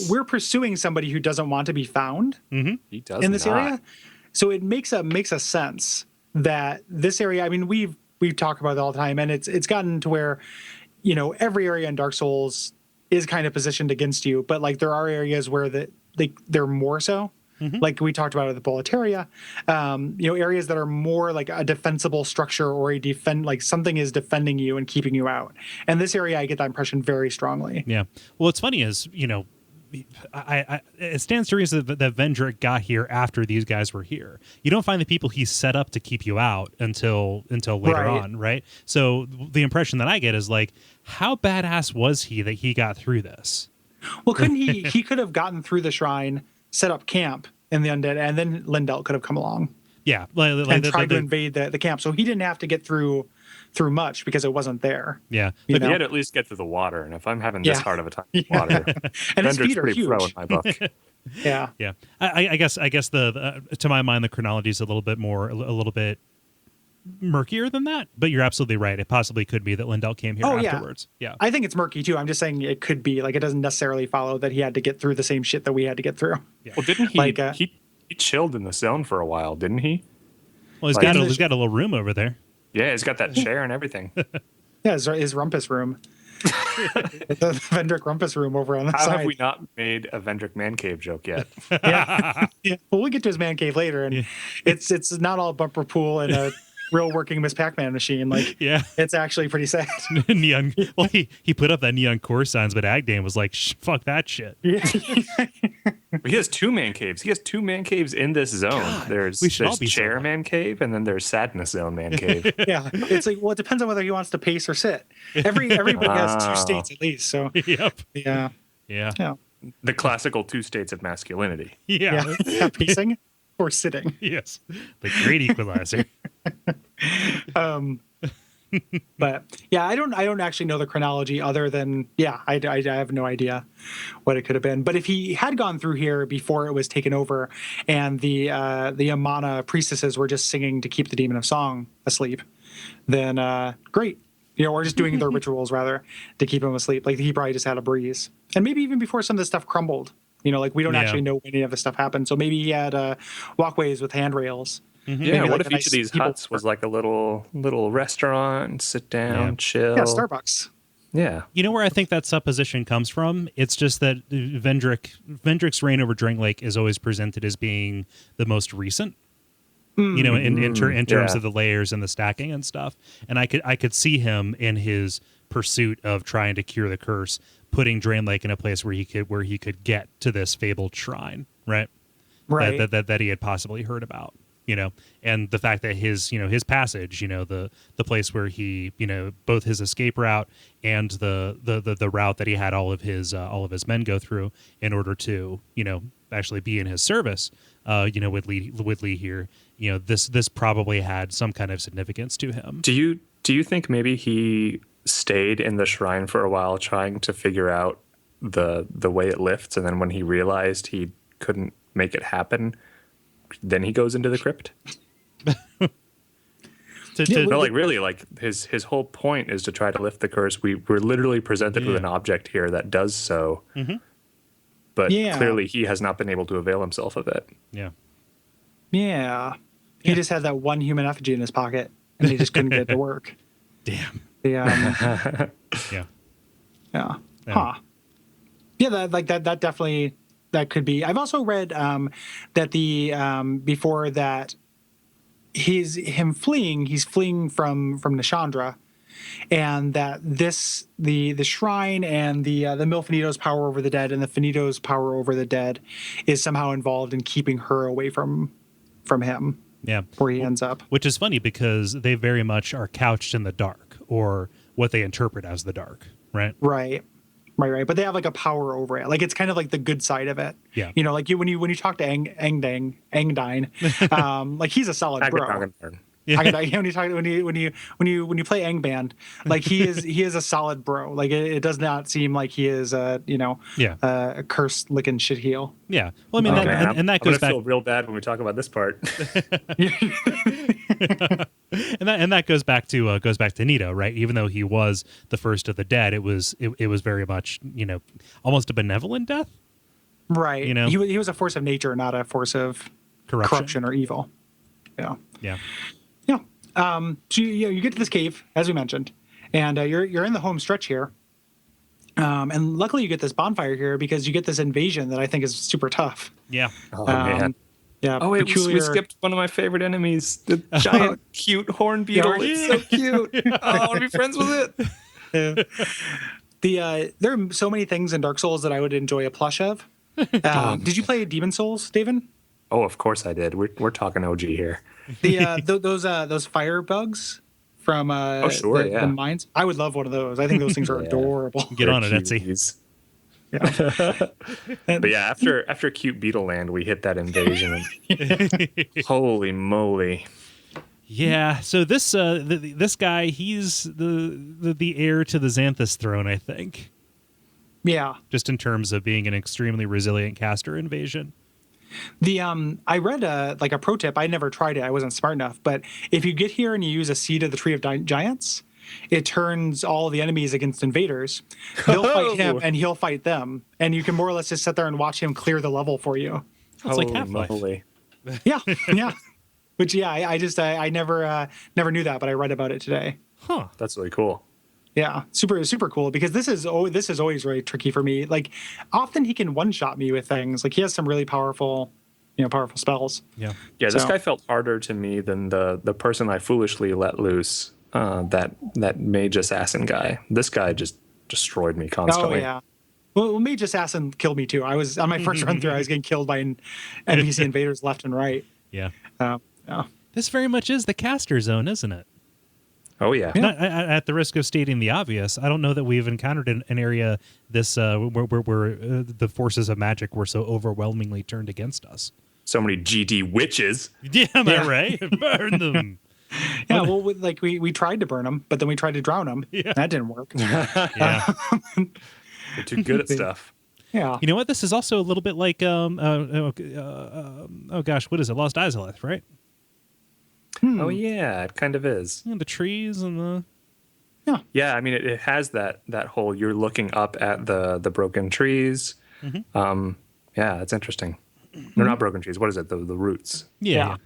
we're pursuing somebody who doesn't want to be found He does in this area. So it makes a sense that this area. I mean, we talk about it all the time, and it's gotten to where every area in Dark Souls is kind of positioned against you, but like there are areas where they're more so. Like we talked about with the Boletaria, areas that are more like a defensible structure or like something is defending you and keeping you out. And this area, I get that impression very strongly. Yeah. Well, what's funny is, it stands to reason that Vendrick got here after these guys were here. You don't find the people he set up to keep you out until later on, right? So the impression that I get is like, how badass was he that he got through this? Well, couldn't he? He could have gotten through the shrine, set up camp in the undead, and then Lindell could have come along. Yeah, and tried to invade the camp. So he didn't have to get through much because it wasn't there. Yeah, but he had to at least get through the water. And if I'm having this hard of a time with water, and his feet are pretty huge. pro in my book. Yeah. I guess the to my mind the chronology is a little bit murkier than that. But you're absolutely right. It possibly could be that Lindell came here afterwards. Yeah, I think it's murky too. I'm just saying it could be like it doesn't necessarily follow that he had to get through the same shit that we had to get through. Yeah. Well, didn't he? He chilled in the zone for a while, didn't he? Well, he's got a little room over there. Yeah, he's got that chair and everything. Yeah, his rumpus room. The Vendrick rumpus room over on the side. How have we not made a Vendrick man cave joke yet? Yeah. Well, we'll get to his man cave later, and it's not all bumper pool and a real working Miss Pac-Man machine. Like, it's actually pretty sad. Neon. Well, he put up that neon core signs, but Agdan was like, fuck that shit. Yeah. He has 2 man caves. He has 2 man caves in this zone. God, there's chair man cave, and then there's sadness zone man cave. Yeah, it's like, well, it depends on whether he wants to pace or sit. Everybody has 2 states at least. So yep. Yeah. The classical 2 states of masculinity. Yeah. Pacing or sitting. Yes, the great equalizer. But yeah, I don't actually know the chronology other than I have no idea what it could have been. But if he had gone through here before it was taken over, and the Amana priestesses were just singing to keep the demon of song asleep, then great. Or just doing their rituals rather to keep him asleep. Like he probably just had a breeze, and maybe even before some of this stuff crumbled. Like we don't actually know when any of this stuff happened. So maybe he had walkways with handrails. Mm-hmm. Yeah, what if each of these huts was like a little restaurant, sit down, chill? Yeah, Starbucks. Yeah. You know where I think that supposition comes from? It's just that Vendrick's reign over Drink Lake is always presented as being the most recent. In terms of the layers and the stacking and stuff. And I could see him in his pursuit of trying to cure the curse, putting Drain Lake in a place where he could get to this fabled shrine, right? Right. That he had possibly heard about. And the fact that his passage, the place where he, both his escape route and the route that he had all of his men go through in order to, actually be in his service, would lead here. This probably had some kind of significance to him. Do you think maybe he stayed in the shrine for a while trying to figure out the way it lifts, and then when he realized he couldn't make it happen, then he goes into the crypt? His whole point is to try to lift the curse. We're literally presented with an object here that does so, but clearly he has not been able to avail himself of it. Yeah. He just had that one human effigy in his pocket, and he just couldn't get it to work. Damn. Yeah. Yeah. Huh. Yeah, that definitely. That could be. I've also read that before that, he's fleeing from Nishandra, and that the shrine and the Milfinito's power over the dead and the Finito's power over the dead is somehow involved in keeping her away from him. Yeah, where he ends up. Which is funny because they very much are couched in the dark, or what they interpret as the dark, right? Right. But they have like a power over it. Like it's kind of like the good side of it. Yeah. Like when you talk to Angdine, like he's a solid bro. Yeah. When you play Angband, like he is a solid bro. Like it does not seem like he is a cursed licking shit heel. Yeah. Well, I mean, that goes back. I feel real bad when we talk about this part. and that goes back to Nito, right? Even though he was the first of the dead, it was very much almost a benevolent death, right? He was a force of nature, not a force of corruption or evil. Yeah. So you get to this cave, as we mentioned, and you're in the home stretch here. And luckily you get this bonfire here because you get this invasion that I think is super tough. Yeah. Oh man. Yeah. Oh wait, we skipped one of my favorite enemies, the giant cute horn beetle. It's so cute. Oh, I want to be friends with it. There are so many things in Dark Souls that I would enjoy a plush of. Did you play Demon Souls, Davin? Oh, of course I did. We're talking OG here. Those fire bugs from the mines. I would love one of those. I think those things are adorable. Get on it, Etsy. Yeah. But yeah, after Cute Beetle Land, we hit that invasion. Holy moly! Yeah. So this guy, he's the heir to the Xanthus throne, I think. Yeah. Just in terms of being an extremely resilient caster invasion. I read a pro tip. I never tried it. I wasn't smart enough. But if you get here and you use a seed of the Tree of Giants, it turns all the enemies against invaders. They'll fight him and he'll fight them. And you can more or less just sit there and watch him clear the level for you. It's like Half-Life. Yeah. Which, I never knew that, but I read about it today. Huh. That's really cool. Yeah, super cool, because this is always really tricky for me. Like, often he can one-shot me with things. Like, he has some really powerful spells. Yeah. This guy felt harder to me than the person I foolishly let loose. That mage assassin guy. This guy just destroyed me constantly. Oh yeah. Well, mage assassin killed me too. I was on my first run through. I was getting killed by NPC invaders left and right. Yeah. Yeah. This very much is the caster zone, isn't it? Oh yeah. Not, at the risk of stating the obvious, I don't know that we've encountered an area this where the forces of magic were so overwhelmingly turned against us. So many GD witches. Yeah, am I right? Burn them. Yeah, well, we tried to burn them, but then we tried to drown them. Yeah. That didn't work. Yeah. They're too good at stuff. Yeah. You know what? This is also a little bit like oh gosh, what is it? Lost Izalith, right? Oh yeah, it kind of is. Yeah, the trees and the Yeah, I mean it has that whole you're looking up at the broken trees. Mm-hmm. Yeah, it's interesting. They're not broken trees. What is it? The roots. Yeah.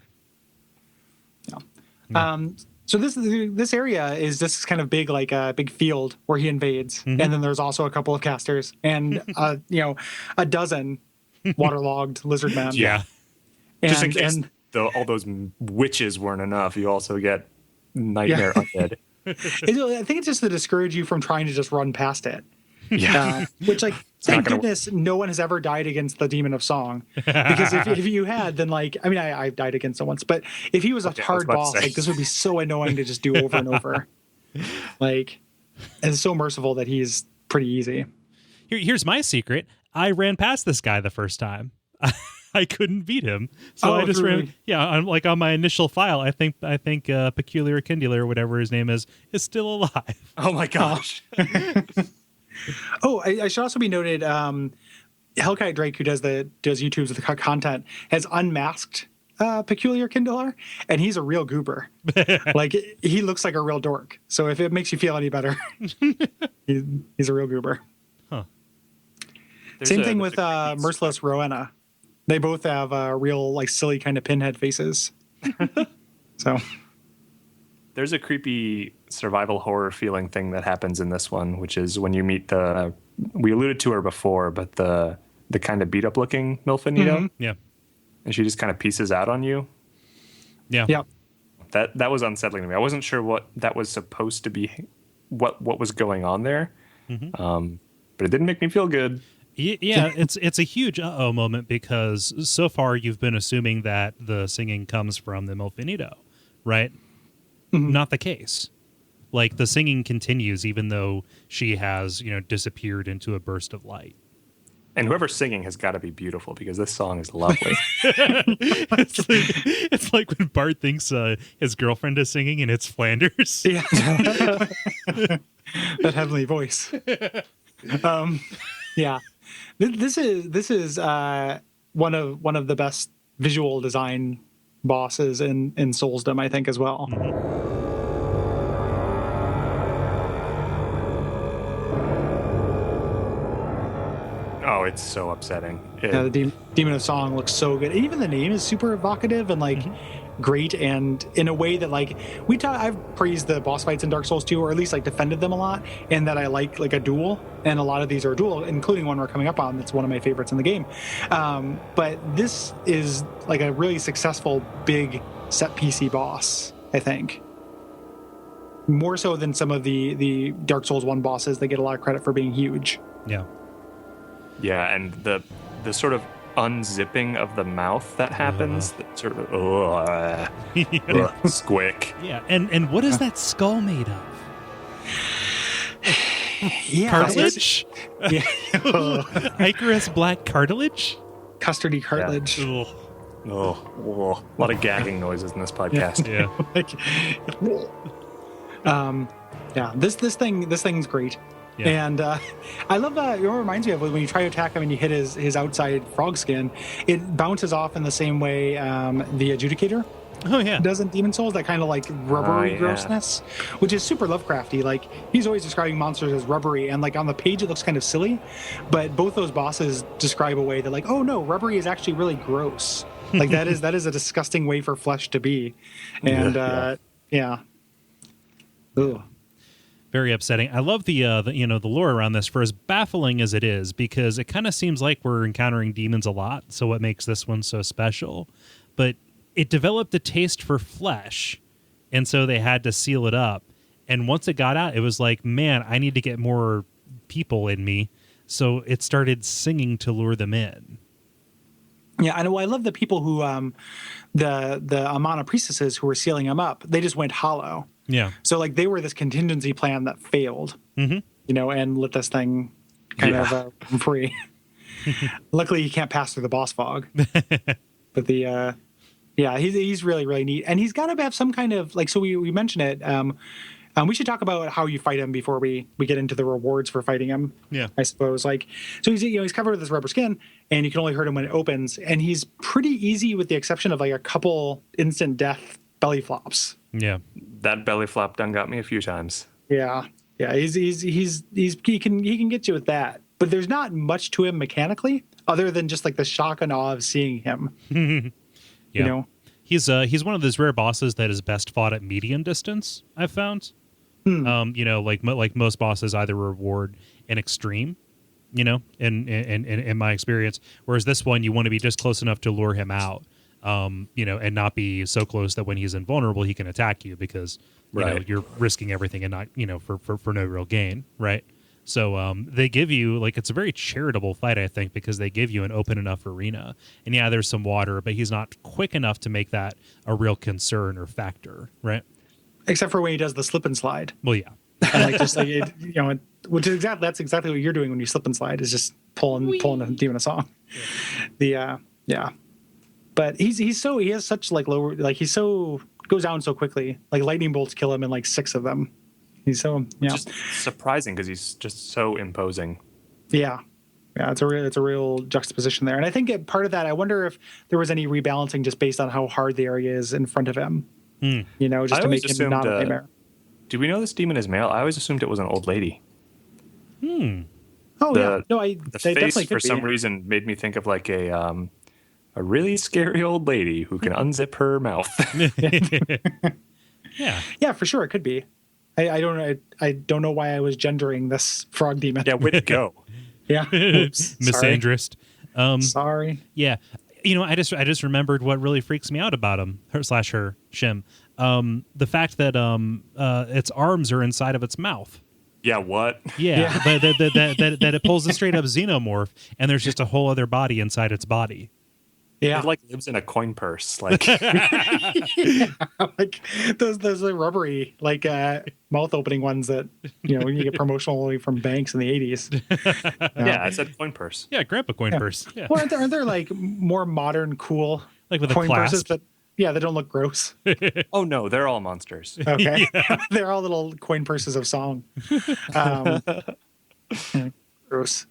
So this area is this kind of big, like a big field where he invades, and then there's also a couple of casters and a dozen waterlogged lizard men. Yeah, and, just in case all those witches weren't enough, you also get nightmare undead. I think it's just to discourage you from trying to just run past it. Yeah, which thank goodness no one has ever died against the Demon of Song, because if you had, then I died against it once, but if he was a hard boss, this would be so annoying to just do over and over. It's so merciful that he's pretty easy. Here's my secret: I ran past this guy the first time. I couldn't beat him, so I just ran. Yeah, on my initial file, I think Peculiar Kindler, or whatever his name is still alive. Oh my gosh. Oh, I should also be noted. Hellkite Drake, who does YouTube's with the content, has unmasked Peculiar Kindler, and he's a real goober. He looks like a real dork. So if it makes you feel any better, he's a real goober. Huh. Same thing with Merciless Rowena. They both have real silly kind of pinhead faces. So there's a creepy survival horror feeling thing that happens in this one, which is when you meet we alluded to her before, but the kind of beat up looking Milfanito. Mm-hmm. Yeah. And she just kind of pieces out on you. Yeah. Yep. That was unsettling to me. I wasn't sure what that was supposed to be, what was going on there. Mm-hmm. But it didn't make me feel good. Yeah, it's a huge uh-oh moment, because so far you've been assuming that the singing comes from the Milfanito, right? Mm-hmm. Not the case. The singing continues even though she has, disappeared into a burst of light. And whoever's singing has got to be beautiful, because this song is lovely. It's like when Bart thinks his girlfriend is singing and it's Flanders. Yeah. That heavenly voice. Yeah. This is one of the best visual design bosses in Soulsdom, I think, as well. Mm-hmm. Oh, it's so upsetting. The Demon of Song looks so good. Even the name is super evocative and great, and in a way that I've praised the boss fights in Dark Souls 2, or at least defended them a lot, and that I like a duel, and a lot of these are a duel, including one we're coming up on that's one of my favorites in the game. But this is a really successful big set PC boss, I think. more so than some of the Dark Souls 1 bosses. They get a lot of credit for being huge. Yeah. Yeah, and the sort of unzipping of the mouth that happens, that sort of squick. Yeah. And what is that skull made of? Yeah, Cartilage? Yeah. Icarus black cartilage? Custardy cartilage. Ugh. Oh, a lot of gagging noises in this podcast. Yeah. Yeah, this thing's great. Yeah. And I love that. It reminds me of when you try to attack him and you hit his outside frog skin, it bounces off in the same way the Adjudicator Oh, yeah. does in Demon Souls, that kind of like rubbery grossness, which is super Lovecrafty. Like, he's always describing monsters as rubbery, and like on the page it looks kind of silly, but both those bosses describe a way that like, oh no, rubbery is actually really gross. Like that is a disgusting way for flesh to be. And yeah. Ugh. Very upsetting. I love the lore around this, for as baffling as it is, because it kind of seems like we're encountering demons a lot. So what makes this one so special? But it developed a taste for flesh, and so they had to seal it up. And once it got out, it was like, man, I need to get more people in me. So it started singing to lure them in. Yeah, I know. I love the people who, the Amana priestesses who were sealing him up. They just went hollow. Yeah. So like they were this contingency plan that failed, you know, and let this thing kind of free. Luckily, he can't pass through the boss fog. But the he's really, really neat, and he's got to have some kind of like. So we mentioned it. We should talk about how you fight him before we get into the rewards for fighting him. Yeah, I suppose. Like, so he's covered with this rubber skin, and you can only hurt him when it opens. And he's pretty easy, with the exception of like a couple instant death belly flops. Yeah, that belly flop done got me a few times. Yeah. He can get you with that, but there's not much to him mechanically other than just like the shock and awe of seeing him. Yeah. You know, he's one of those rare bosses that is best fought at medium distance, I've found. Like most bosses either reward an extreme, in my experience, whereas this one you want to be just close enough to lure him out, and not be so close that when he's invulnerable he can attack you, because you're risking everything and not for no real gain, right? So they give you, like, it's a very charitable fight, I think, because they give you an open enough arena, and yeah, there's some water, but he's not quick enough to make that a real concern or factor, right? Except for when he does the slip and slide. Well, yeah. And like just like which is that's exactly what you're doing when you slip and slide, is just pulling a demon a song. Yeah. But he has such like lower, like he's so goes down so quickly. Like lightning bolts kill him in like 6 of them. He's so just surprising because he's just so imposing. Yeah. It's a real juxtaposition there, and I think part of that, I wonder if there was any rebalancing just based on how hard the area is in front of him. Just to make him not a nightmare. Do we know this demon is male? I always assumed it was an old lady. Oh yeah, no, the face for some reason made me think of like a really scary old lady who can unzip her mouth. Yeah, for sure, it could be. I don't know why I was gendering this frog demon. Yeah, way to go. Yeah, oops, misandrist. Sorry. Yeah, I just remembered what really freaks me out about him, her Shim. The fact that its arms are inside of its mouth. Yeah, what? Yeah. That it pulls a straight up xenomorph, and there's just a whole other body inside its body. Yeah, it like lives in a coin purse, like like those rubbery like mouth opening ones that you get promotionally from banks in the 80s. Yeah, I said coin purse. Yeah, grandpa coin purse. Yeah. Well, aren't there like more modern, cool like with coin a clasp? purses that they don't look gross? Oh no, they're all monsters. Okay, they're all little coin purses of song. Gross.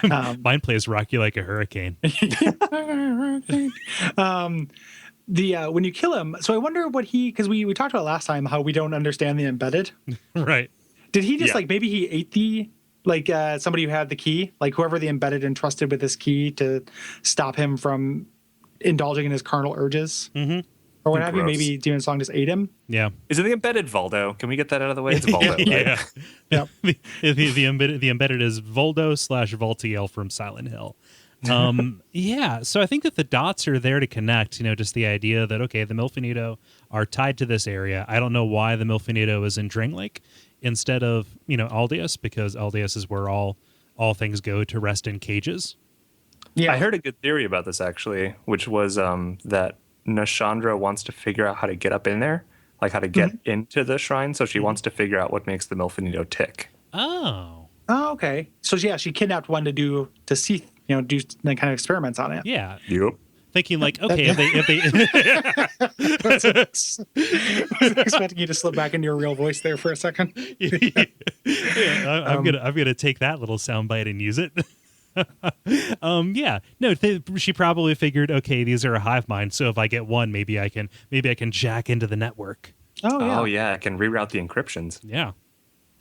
Mine plays "Rock You Like a Hurricane." When you kill him, so I wonder what because we talked about last time how we don't understand the embedded. Right. Did he just maybe he ate the somebody who had the key, like whoever the embedded entrusted with this key to stop him from indulging in his carnal urges? Mm-hmm. Or what have you? Maybe Demon Song just ate him. Yeah. Is it the embedded Voldo? Can we get that out of the way? It's Voldo. Yeah. Right? Yeah. The embedded is Voldo / Voltiel from Silent Hill. Yeah, so I think that the dots are there to connect, just the idea that, okay, the Milfinito are tied to this area. I don't know why the Milfinito is in Drang Lake instead of, Aldeus, because Aldeus is where all things go to rest in cages. Yeah. I heard a good theory about this, actually, which was that Nashandra wants to figure out how to get up in there, like how to get into the shrine. So she wants to figure out what makes the Milfinito tick. Oh. Oh, okay. So yeah, she kidnapped one to see, do kind of experiments on it. Yeah. Yep. Thinking like, okay, if they I was expecting you to slip back into your real voice there for a second. I'm gonna take that little soundbite and use it. Yeah, no, she probably figured, okay, these are a hive mind, so if I get one, maybe I can jack into the network. Oh yeah. Oh yeah, I can reroute the encryptions. Yeah,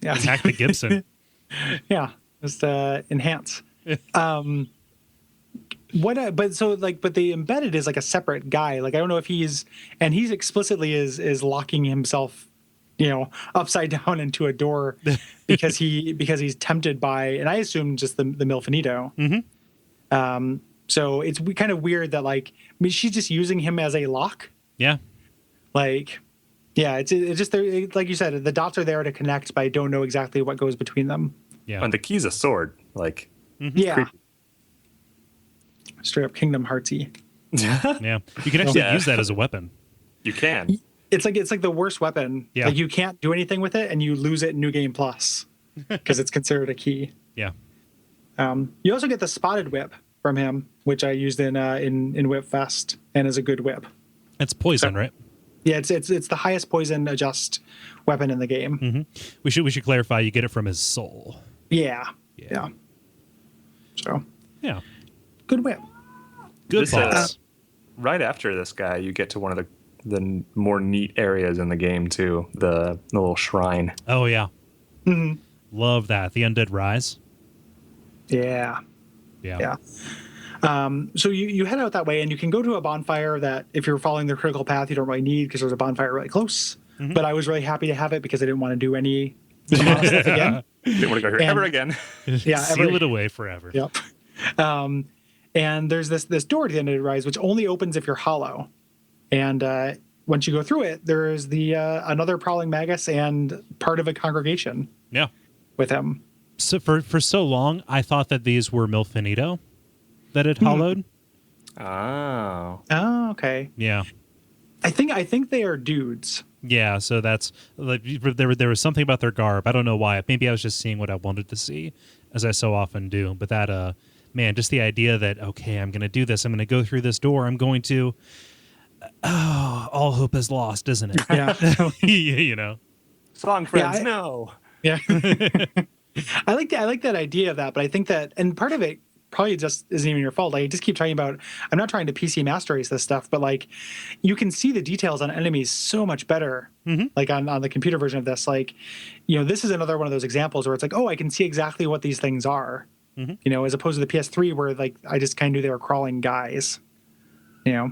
Yeah. hack the Gibson. Yeah, just enhance. But the embedded is like a separate guy. Like I don't know if he's explicitly is locking himself, upside down into a door because he's tempted by, and I assume just the Milfinito. Mm-hmm. So it's kind of weird that she's just using him as a lock. Yeah. It's just like you said, the dots are there to connect, but I don't know exactly what goes between them. Yeah. And the key's a sword. Yeah. Creepy. Straight up Kingdom Heartsy. Yeah. You can actually use that as a weapon. You can. It's like the worst weapon. Yeah. Like you can't do anything with it, and you lose it in New Game Plus because it's considered a key. Yeah. You also get the Spotted Whip from him, which I used in Whip Fest, and is a good whip. It's poison, right? Yeah, it's the highest poison adjust weapon in the game. Mm-hmm. We should clarify. You get it from his soul. Yeah. Yeah. So. Yeah. Good whip. Good boss. Right after this guy, you get to one of the more neat areas in the game too, the little shrine. Oh yeah. Mm-hmm. Love that. The Undead Rise. Yeah. Yeah. So you head out that way, and you can go to a bonfire that, if you're following the critical path, you don't really need because there's a bonfire really close. Mm-hmm. But I was really happy to have it because I didn't want to do any stuff again. Didn't want to go here ever again. Yeah, seal it away forever. Yep. And there's this door at the end of the rise, which only opens if you're hollow. And once you go through it, there is the another prowling magus and part of a congregation. Yeah. With him. So for so long, I thought that these were Milfinito that had hollowed. Oh. Oh, okay. Yeah. I think they are dudes. Yeah, so that's like there was something about their garb. I don't know why. Maybe I was just seeing what I wanted to see, as I so often do. But that man, just the idea that, okay, I'm going to do this. I'm going to go through this door. I'm going to. Oh, all hope is lost, isn't it? Yeah. So long, friends. No. Yeah. I like that idea of that, but I think that, and part of it probably just isn't even your fault. I just keep talking about, I'm not trying to PC master race this stuff, but you can see the details on enemies so much better. Mm-hmm. On the computer version of this, this is another one of those examples where it's like, oh, I can see exactly what these things are. Mm-hmm. As opposed to the PS3 where I just kind of knew they were crawling guys. Yeah.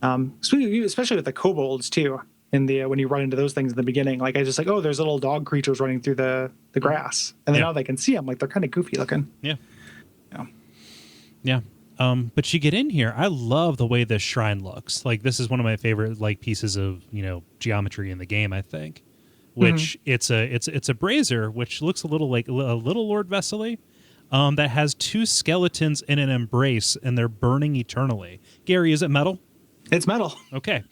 Especially with the kobolds too. In the when you run into those things in the beginning, I just there's little dog creatures running through the grass, and then now they can see them. They're kind of goofy looking. Yeah. But you get in here. I love the way this shrine looks. This is one of my favorite pieces of geometry in the game. I think, which it's a brazier, which looks a little like a little Lord Vesely, that has two skeletons in an embrace, and they're burning eternally. Gary, is it metal? It's metal. Okay.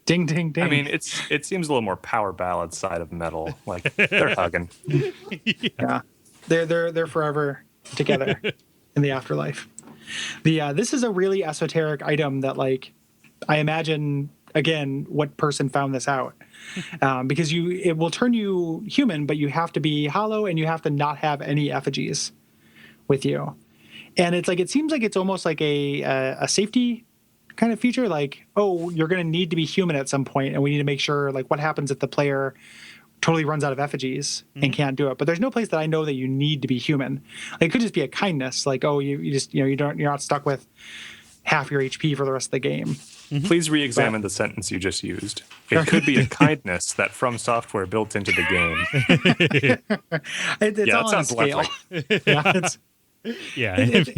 Ding, ding, ding. I mean, it seems a little more power ballad side of metal. They're hugging. Yeah. They're forever together in the afterlife. This is a really esoteric item that I imagine, again, what person found this out. Because it will turn you human, but you have to be hollow and you have to not have any effigies with you. And it seems like it's almost like a safety kind of feature, you're going to need to be human at some point, and we need to make sure what happens if the player totally runs out of effigies and can't do it. But there's no place that I know that you need to be human. It could just be a kindness, you just you're not stuck with half your HP for the rest of the game. Please re-examine the sentence you just used. It could be a kindness that From Software built into the game. It's all that on sounds a scale. lovely. Yeah, Yeah. It's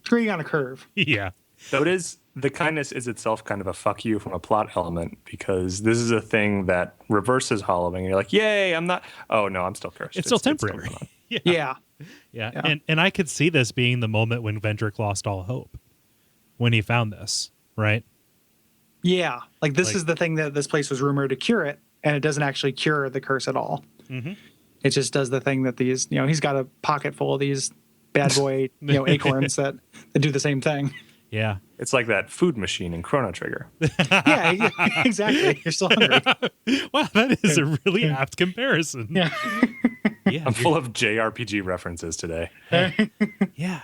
going on a curve. Yeah. Though the kindness is itself kind of a fuck you from a plot element, because this is a thing that reverses hollowing. You're like, yay, I'm not. Oh no, I'm still cursed. It's still temporary. going on. Yeah. Yeah. And I could see this being the moment when Vendrick lost all hope when he found this, right? Yeah. Like this is the thing that this place was rumored to cure it, and it doesn't actually cure the curse at all. Mm-hmm. It just does the thing that these, he's got a pocket full of these bad boy, acorns that do the same thing. Yeah. It's like that food machine in Chrono Trigger. Yeah, exactly. You're still hungry. Wow, that is a really apt comparison. Yeah. Yeah. I'm full of JRPG references today. Yeah.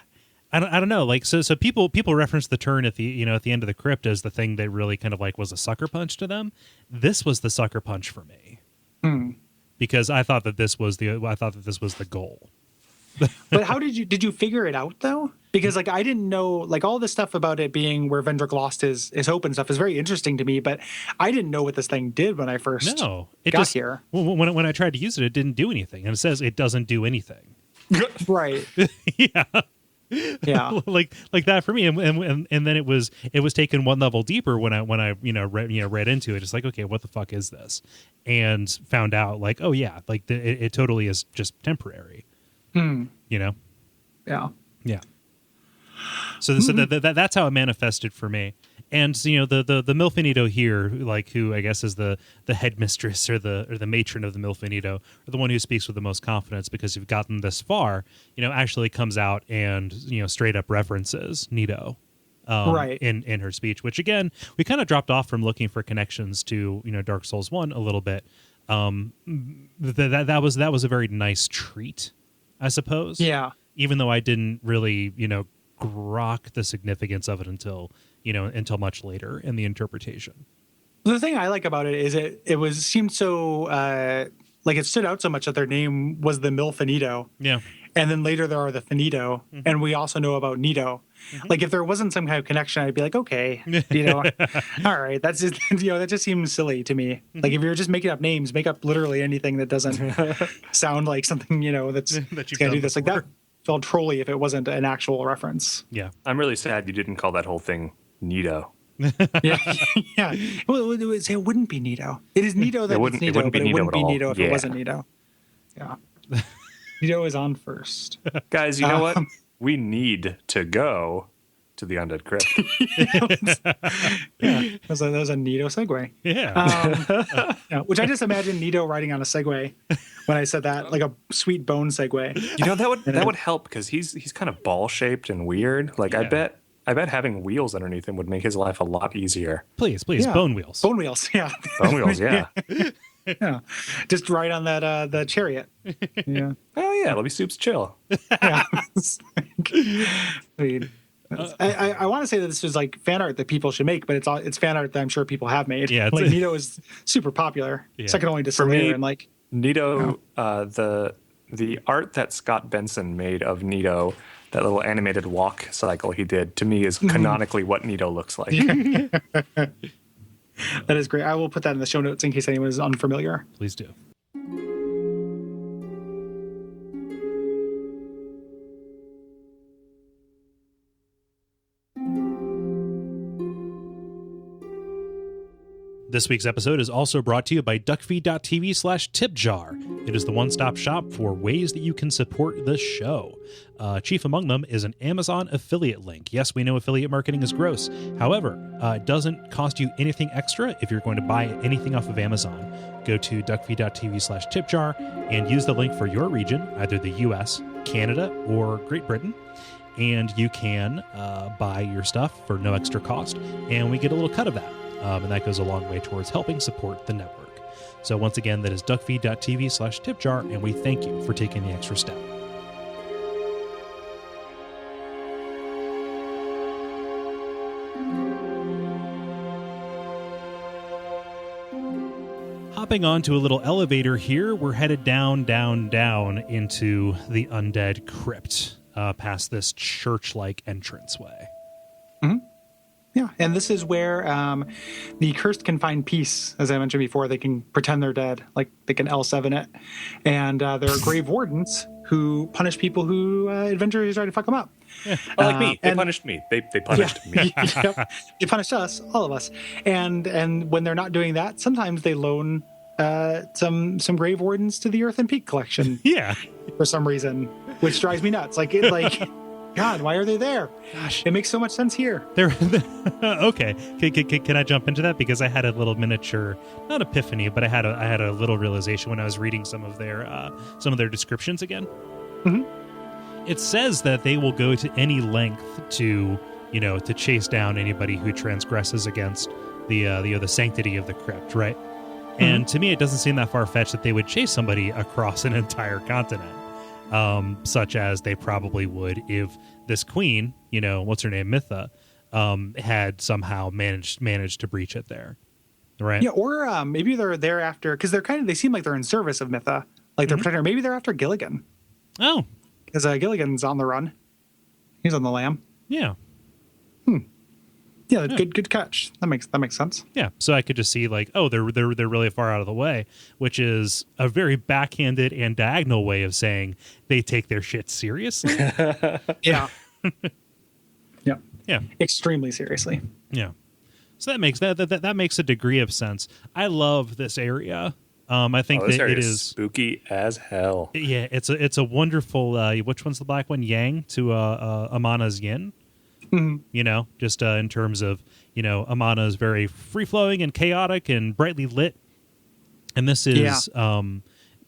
I don't know. Like, so people reference the turn at the end of the crypt as the thing that really kind of like was a sucker punch to them. This was the sucker punch for me. Because I thought that this was the goal. But how did you figure it out though? Because like I didn't know, like all this stuff about it being where Vendrick lost his hope and stuff is very interesting to me, but I didn't know what this thing did when I first got here. When I tried to use it, it didn't do anything, and it says it doesn't do anything. Right. Yeah. Yeah. like that for me, and then it was taken one level deeper when I read into it. It's like, okay, what the fuck is this? And found out like, oh yeah, like it totally is just temporary. Yeah. Yeah. So that's how it manifested for me. And the Milfinito here, like who I guess is the headmistress or the matron of the Milfinito, or the one who speaks with the most confidence because you've gotten this far, actually comes out and straight up references Nito, right, in her speech. Which again, we kind of dropped off from looking for connections to Dark Souls 1 a little bit. That was a very nice treat, I suppose. Yeah. Even though I didn't really grok the significance of it until much later in the interpretation. The thing I like about it is it seemed so like it stood out so much that their name was the Milfinito. Yeah. And then later there are the Finito, and we also know about Nito. Like if there wasn't some kind of connection, I'd be like, okay, all right, that's just that just seems silly to me. Like if you're just making up names, make up literally anything that doesn't sound like something that's that you've gonna do done this. before. Like that felt trolly if it wasn't an actual reference. Yeah. I'm really sad you didn't call that whole thing Nito. Yeah. Yeah. Well, it wouldn't be Nito. It is Nito that it's Nito, but it wouldn't be Nito if it wasn't Nito. Yeah. Nito is on first. Guys, you know what? We need to go to the Undead Crypt. Yeah. That was a Nito segue. Yeah. Yeah. Which I just imagine Nito riding on a Segway when I said that, like a sweet bone Segway. That would help because he's kind of ball shaped and weird. Like Yeah. I bet having wheels underneath him would make his life a lot easier. Please, Yeah. bone wheels. Bone wheels, yeah. Bone wheels, yeah. Yeah. Just ride on that the chariot. Yeah. Oh yeah, let me Soups chill. Yeah. I want to say that this was like fan art that people should make, but it's fan art that I'm sure people have made. Yeah, like Nito is super popular, second only to Solaire, and like Nito, the art that Scott Benson made of Nito, that little animated walk cycle he did, to me is canonically what Nito looks like. That is great. I will put that in the show notes in case anyone is unfamiliar. Please do. This week's episode is also brought to you by Duckfeed.tv/tipjar. It is the one-stop shop for ways that you can support the show. Chief among them is an Amazon affiliate link. Yes, we know affiliate marketing is gross. However, it doesn't cost you anything extra if you're going to buy anything off of Amazon. Go to Duckfeed.tv/tipjar and use the link for your region, either the US, Canada, or Great Britain. And you can buy your stuff for no extra cost, and we get a little cut of that. And that goes a long way towards helping support the network. So once again, that is Duckfeed.tv/tipjar, and we thank you for taking the extra step. Hopping onto a little elevator here, we're headed down into the Undead Crypt, past this church-like entranceway. Yeah, and this is where the cursed can find peace. As I mentioned before, they can pretend they're dead, like they can L7 it. And there are grave wardens who punish people who adventurers try to fuck them up. Oh, like me. They punished me. They punished me. Yep. They punished us, all of us. And when they're not doing that, sometimes they loan some grave wardens to the Earth and Peak collection. Yeah. For some reason, which drives me nuts. Like God, why are they there? Gosh, it makes so much sense here. They're okay. Can I jump into that, because I had a little miniature, not epiphany, but I had a little realization when I was reading some of their descriptions again. Mm-hmm. It says that they will go to any length to chase down anybody who transgresses against the sanctity of the crypt, right? Mm-hmm. And to me, it doesn't seem that far-fetched that they would chase somebody across an entire continent. Such as they probably would if this queen, what's her name, Mytha, had somehow managed to breach it there, right? Yeah, or maybe they're there after, because they seem like they're in service of Mytha, like they're protecting her. Maybe they're after Gilligan. Oh, because Gilligan's on the run. He's on the lam. Yeah. Yeah, good catch. That makes sense. Yeah, so I could just see like, oh, they're really far out of the way, which is a very backhanded and diagonal way of saying they take their shit seriously. Yeah. Yeah. Yeah. Extremely seriously. Yeah. So that makes a degree of sense. I love this area. I think this that area it is spooky as hell. Yeah, it's a wonderful. Which one's the black one? Yang to Amana's yin. Mm-hmm. Just in terms of, Amana is very free-flowing and chaotic and brightly lit. And this is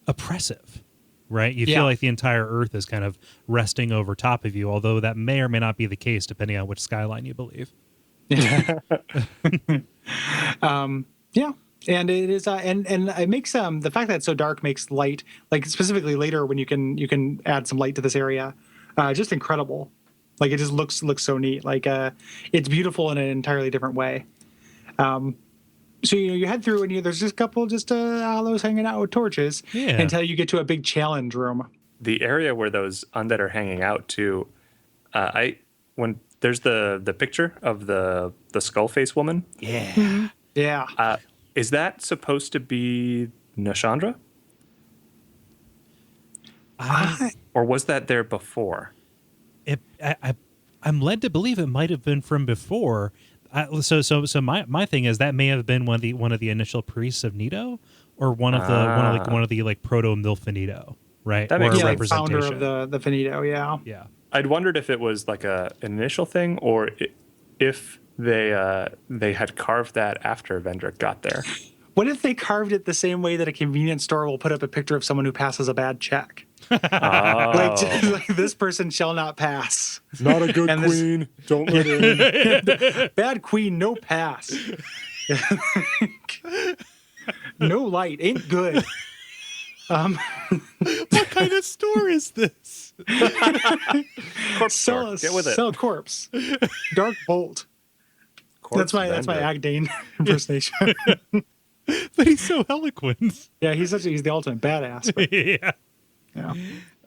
oppressive, right? You feel like the entire Earth is kind of resting over top of you, although that may or may not be the case, depending on which skyline you believe. Yeah. Yeah. And it is, and it makes the fact that it's so dark makes light, like specifically later when you can add some light to this area, just incredible. Like it just looks so neat. Like it's beautiful in an entirely different way. So you head through and there's just a couple hollows hanging out with torches until you get to a big challenge room. The area where those undead are hanging out too. When there's the picture of the skull face woman. Yeah. Mm-hmm. Yeah. Is that supposed to be Nashandra? Or was that there before? I'm led to believe it might have been from before. So my thing is that may have been one of the initial priests of Nito, or one of the like proto Milfinito, right? That makes or sense. Like founder of the Finito. Yeah. Yeah. I'd wondered if it was like an initial thing, or if they had carved that after Vendrick got there. What if they carved it the same way that a convenience store will put up a picture of someone who passes a bad check? Like this person shall not pass. Not a good queen. Don't let in. Bad queen, no pass. No light, ain't good. What kind of store is this? Corpse store. Get with it. Sell corpse. Dark Bolt. That's my Agdane impersonation. But he's so eloquent. Yeah, he's the ultimate badass. But, yeah.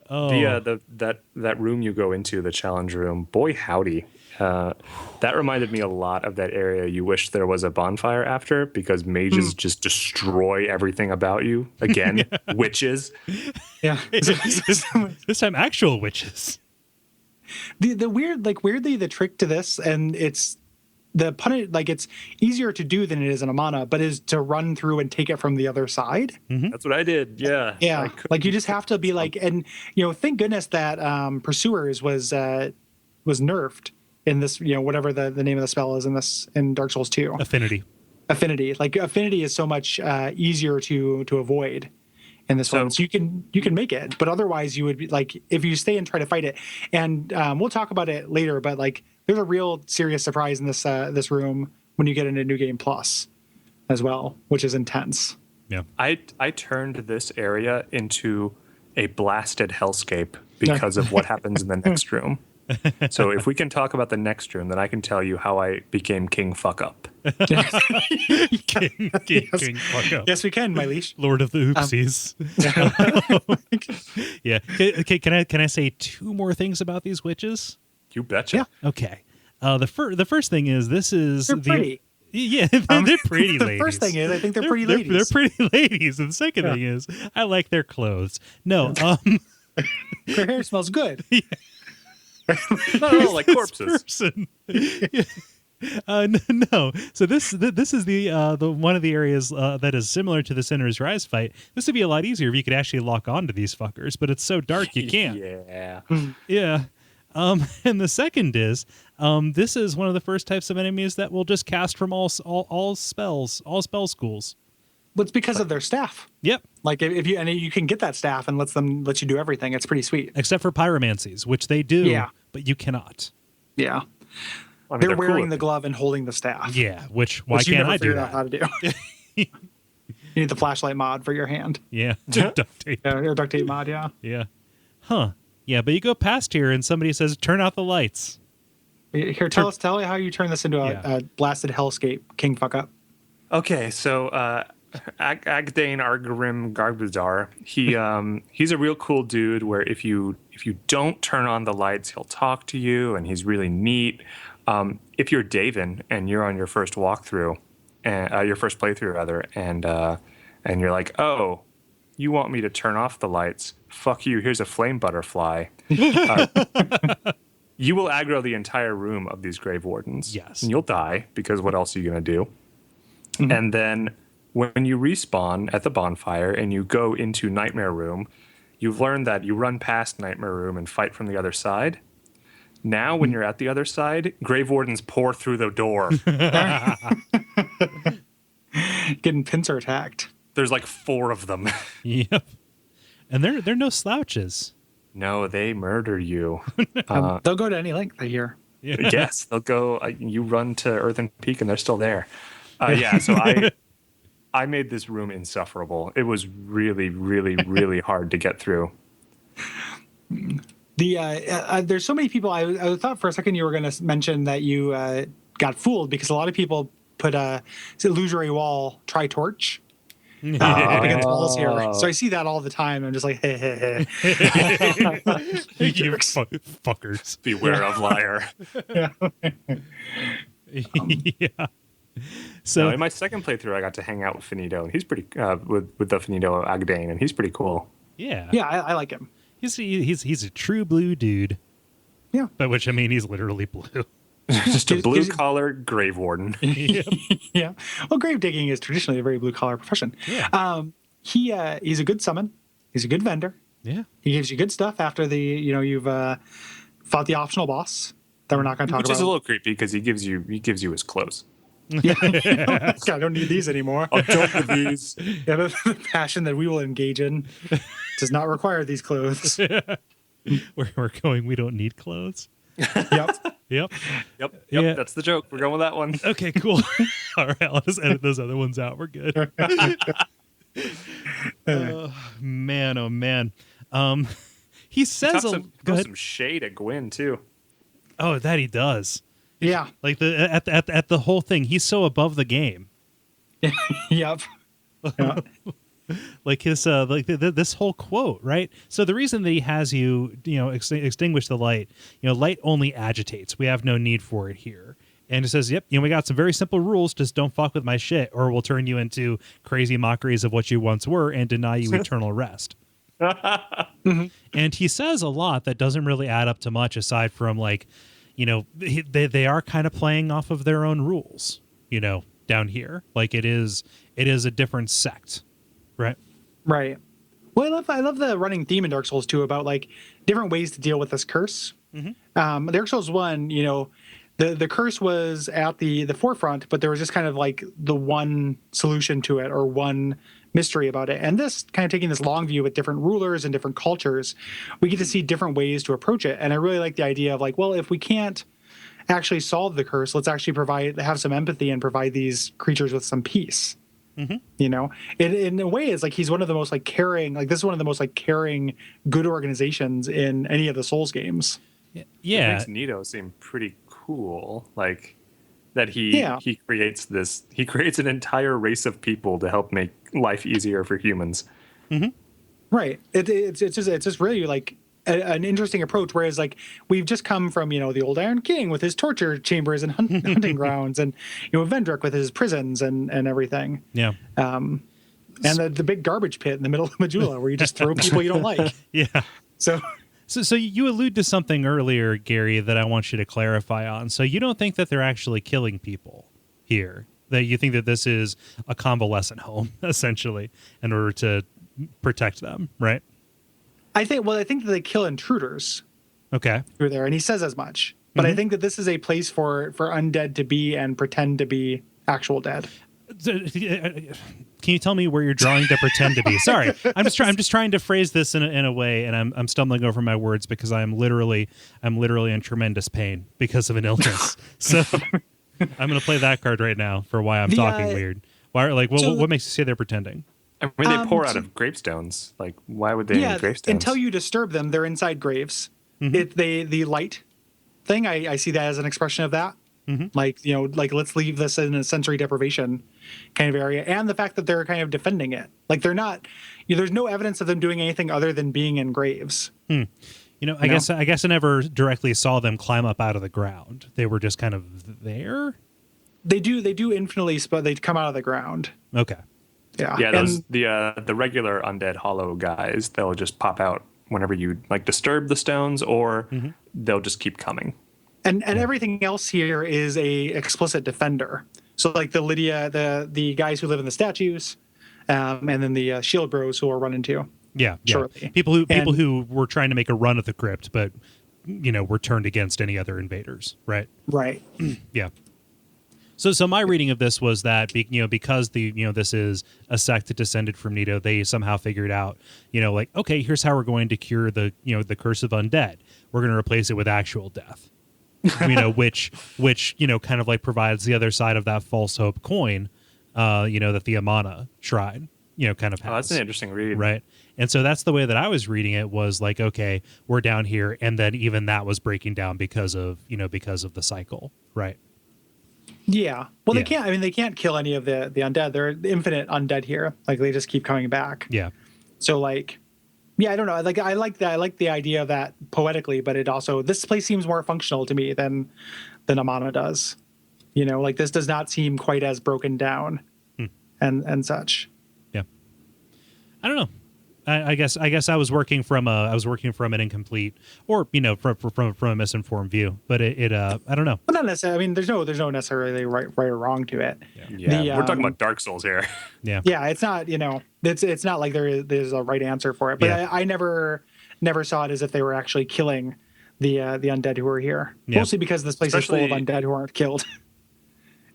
Oh. That room you go into, the challenge room, boy howdy. That reminded me a lot of that area you wish there was a bonfire after, because mages just destroy everything about you. Again, witches. Yeah. This time actual witches. The weirdly the trick to this, and it's the punish, like it's easier to do than it is in Amana, but is to run through and take it from the other side. Mm-hmm. That's what I did. Yeah. Yeah. Like you just have to be like, and thank goodness that Pursuers was nerfed in this, whatever the name of the spell is in Dark Souls 2. Affinity. Like affinity is so much easier to avoid in this one. So you can make it, but otherwise you would be like, if you stay and try to fight it, and we'll talk about it later, but like there's a real serious surprise in this room when you get into New Game Plus as well, which is intense. Yeah. I turned this area into a blasted hellscape because of what happens in the next room. So if we can talk about the next room, then I can tell you how I became King Fuck Up. King Fuck Up. Yes, we can, my liege. Lord of the Oopsies. Yeah. Okay. Can I say two more things about these witches? You betcha. Yeah. Okay. The first thing is they're pretty. Yeah, they're pretty ladies. The first thing is, I think they're pretty ladies. They're pretty ladies. And the second thing is, I like their clothes. No, Her hair smells good. Oh, like corpses. Person. No. So this is the one of the areas that is similar to the Sinner's Rise fight. This would be a lot easier if you could actually lock onto these fuckers, but it's so dark you can't. Yeah. Yeah. And the second is this is one of the first types of enemies that will just cast from all spells, all spell schools. Well, it's because of their staff. Yep. Like if you can get that staff and let you do everything, it's pretty sweet. Except for pyromancies, which they do, Yeah. but you cannot. Yeah. I mean, They're wearing cool. the glove and holding the staff. Yeah, why Which you can't never I do figured out how that? to do. You need the flashlight mod for your hand. Yeah. Duct tape. Or duct tape mod, yeah. Yeah. Huh. Yeah, but you go past here and somebody says, turn out the lights. Here, tell me how you turn this into a blasted hellscape king fuck up. Okay, so Agdane Argrim Garbuzar, he's a real cool dude where if you don't turn on the lights, he'll talk to you and he's really neat. If you're Davin and you're on your first walkthrough, your first playthrough rather, and you're like, oh, you want me to turn off the lights? Fuck you, here's a flame butterfly. You will aggro the entire room of these grave wardens. Yes. And you'll die, because what else are you going to do? Mm-hmm. And then when you respawn at the bonfire and you go into Nightmare Room, you've learned that you run past Nightmare Room and fight from the other side. Now, when you're at the other side, grave wardens pour through the door. Getting pincer attacked. There's like 4 of them. Yep. And they're no slouches. No, they murder you. They'll go to any length, I hear. Yeah. Yes, they'll go. You run to Earthen Peak and they're still there. Yeah, so I made this room insufferable. It was really, really, really hard to get through. There's so many people. I thought for a second you were going to mention that you got fooled because a lot of people put a illusory wall tri-torch up against walls here. So I see that all the time. I'm just like, hey. You fuckers. Beware of liar. Yeah. So in my second playthrough, I got to hang out with Finito, and he's pretty with the Finito Agdane, and he's pretty cool. Yeah. Yeah, I like him. He's a true blue dude. Yeah. By which I mean he's literally blue. Just a blue collar grave warden. Yep. Yeah. Well, grave digging is traditionally a very blue collar profession. Yeah. He's a good summon. He's a good vendor. Yeah. He gives you good stuff after you've fought the optional boss that we're not going to talk Which about. is a little creepy because he gives you his clothes. Yeah. I don't need these anymore. I'm done with these. Yeah, the passion that we will engage in does not require these clothes. We're going, we don't need clothes. Yep. Yep. Yep. That's the joke. We're going with that one. Okay, cool. All right, I'll just edit those other ones out. We're good. Man, oh man. He says some shade at Gwyn too. Oh, that he does. Yeah. Like at the whole thing, he's so above the game. Yep. Yeah. Like his this whole quote, right? So the reason that he has you extinguish the light, light only agitates. We have no need for it here. And it says, yep, we got some very simple rules. Just don't fuck with my shit, or we'll turn you into crazy mockeries of what you once were and deny you eternal rest. Mm-hmm. And he says a lot that doesn't really add up to much, aside from they are kind of playing off of their own rules, down here. Like it is a different sect. Right. Well, I love the running theme in Dark Souls 2 about like different ways to deal with this curse. Mm-hmm. Dark Souls 1, the curse was at the forefront, but there was just kind of like the one solution to it or one mystery about it. And this kind of taking this long view with different rulers and different cultures, we get to see different ways to approach it. And I really like the idea of like, well, if we can't actually solve the curse, let's actually have some empathy and provide these creatures with some peace. Mm-hmm. In a way, it's like he's one of the most like caring, like this is one of the most like caring, good organizations in any of the Souls games. Yeah. It makes Nito seem pretty cool. Like that he creates an entire race of people to help make life easier for humans. Mm-hmm. Right. It's just really like an interesting approach. Whereas like we've just come from the old Iron King with his torture chambers and hunting grounds, and Vendrick with his prisons and everything. Yeah. And the big garbage pit in the middle of Majula where you just throw people you don't like. Yeah. So you allude to something earlier, Gary, that I want you to clarify on. So you don't think that they're actually killing people here? That you think that this is a convalescent home, essentially, in order to protect them, right? I think that they kill intruders Okay. through there, and he says as much. But I think that this is a place for undead to be and pretend to be actual dead. Can you tell me where you're drawing the pretend to be? Sorry, I'm just trying to phrase this in a way, and I'm stumbling over my words because I'm literally in tremendous pain because of an illness. So I'm going to play that card right now for why I'm talking weird. Why? What makes you say they're pretending? I mean, they pour out of gravestones. Like, why would they need gravestones? Until you disturb them, they're inside graves. The light thing, I see that as an expression of that. Like, let's leave this in a sensory deprivation kind of area. And the fact that they're kind of defending it. Like, they're not, there's no evidence of them doing anything other than being in graves. I guess I never directly saw them climb up out of the ground. They were just kind of there. They do infinitely, but they come out of the ground. Okay. Yeah. Yeah. Those, the regular undead hollow guys, they'll just pop out whenever you disturb the stones, or they'll just keep coming. And everything else here is a explicit defender. So like the Lydia, the guys who live in the statues, and then the shield bros who will run into. Yeah. Shortly. People who were trying to make a run at the crypt, but were turned against any other invaders. Right. Right. Yeah. So my reading of this was that because this is a sect that descended from Nito, they somehow figured out okay, here's how we're going to cure the curse of undead. We're going to replace it with actual death. Which kind of like provides the other side of that false hope coin, that the Amana shrine, kind of has. Oh, that's an interesting read. Right. And so that's the way that I was reading it, was like, okay, we're down here. And then even that was breaking down because of the cycle. Right. Yeah. Well, they can't kill any of the undead. They're infinite undead here. Like, they just keep coming back. Yeah. So I don't know. Like, I like that. I like the idea of that poetically, but it also, this place seems more functional to me than Amana does. This does not seem quite as broken down and such. Yeah. I don't know. I guess I was working from an incomplete, or from a misinformed view, but it I don't know. Well, not necessarily. I mean, there's no necessarily right or wrong to it. Yeah, we're talking about Dark Souls here. Yeah, yeah. It's not it's not like there's a right answer for it. But I never saw it as if they were actually killing the undead who were here. Yeah. Mostly because this place is full of undead who aren't killed.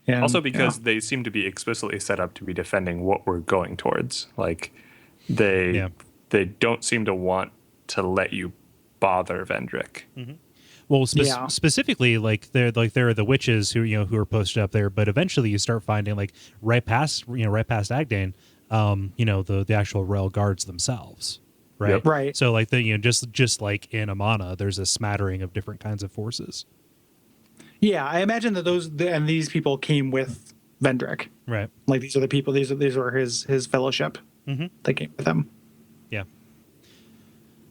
And, also because they seem to be explicitly set up to be defending what we're going towards. Like, they don't seem to want to let you bother Vendrick. Mm-hmm. Well, specifically, there are the witches who are posted up there, but eventually you start finding right past Agdane, the actual royal guards themselves, right? Yep. Right. So just like in Amana, there's a smattering of different kinds of forces. Yeah, I imagine that these people came with Vendrick, right? Like, these are the people. These are his fellowship. Mm-hmm. They came with him. Yeah.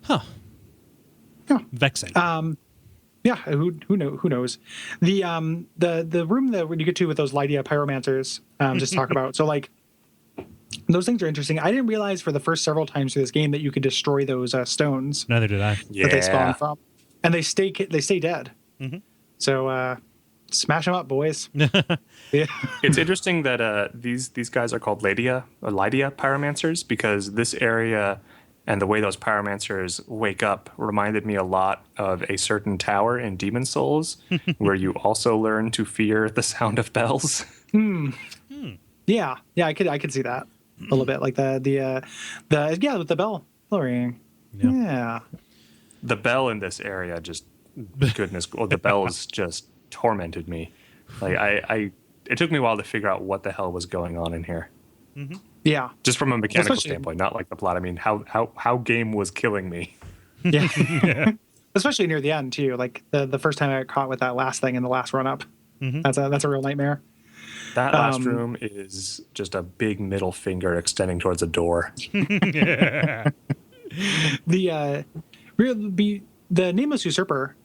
Huh. Yeah. Vexing. Yeah. Who knows? The room that when you get to with those Lydia pyromancers, just talk about. So those things are interesting. I didn't realize for the first several times through this game that you could destroy those stones. Neither did I. That they spawn from, and they stay dead. Mm-hmm. So smash them up, boys. Yeah. It's interesting that these guys are called Lydia pyromancers, because this area and the way those pyromancers wake up reminded me a lot of a certain tower in Demon Souls where you also learn to fear the sound of bells. Yeah, I could see that a little bit, like with the bell ringing. Yeah. The bell in this area the bells just tormented me. It took me a while to figure out what the hell was going on in here. Mm-hmm. Yeah, just from a mechanical standpoint, not like the plot. I mean, how game was killing me. Yeah. Yeah. Especially near the end too. Like the first time I got caught with that last thing in the last run up. Mm-hmm. That's a real nightmare. That last room is just a big middle finger extending towards a door. The nameless usurper,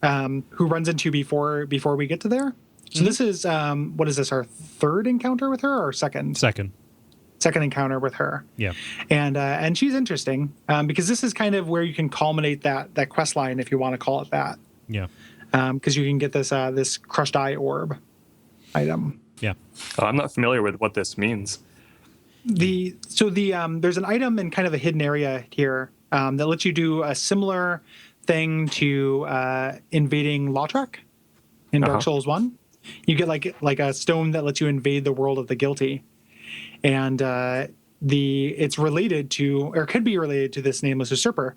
who runs into before we get to there. So this is what is this, our third encounter with her, or second? Second. second encounter with her. Yeah. And she's interesting because this is kind of where you can culminate that quest line, if you want to call it that. Yeah. Because you can get this crushed eye orb item. Yeah. Oh, I'm not familiar with what this means. There's an item in kind of a hidden area here that lets you do a similar thing to invading Lautrec in Dark Souls 1. You get like a stone that lets you invade the world of the guilty, and it's related to, or could be related to, this nameless usurper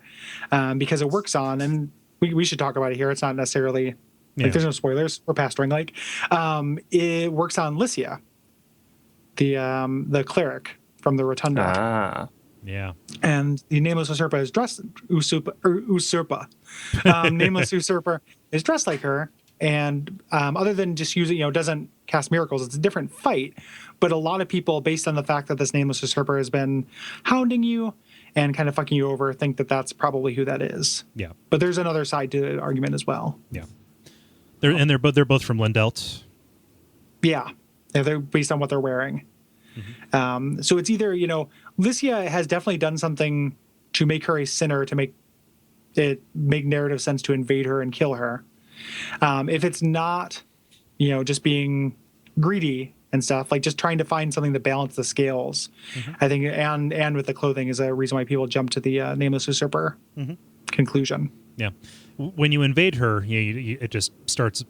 because it works on, and we should talk about it here. It's not necessarily there's no spoilers. We're past Ring Lake. It works on Lycia, the cleric from the Rotunda. Yeah. And the nameless usurper is dressed nameless usurper is dressed like her. And other than just using, doesn't cast miracles, it's a different fight. But a lot of people, based on the fact that this nameless usurper has been hounding you and kind of fucking you over, think that that's probably who that is. Yeah. But there's another side to the argument as well. Yeah. They're both from Lindelt. Yeah. They're based on what they're wearing. Mm-hmm. So it's either, Lycia has definitely done something to make her a sinner, to make narrative sense to invade her and kill her. If it's not, just being greedy and stuff, like just trying to find something to balance the scales, I think, and with the clothing is a reason why people jump to the nameless usurper conclusion. Yeah. When you invade her, it just starts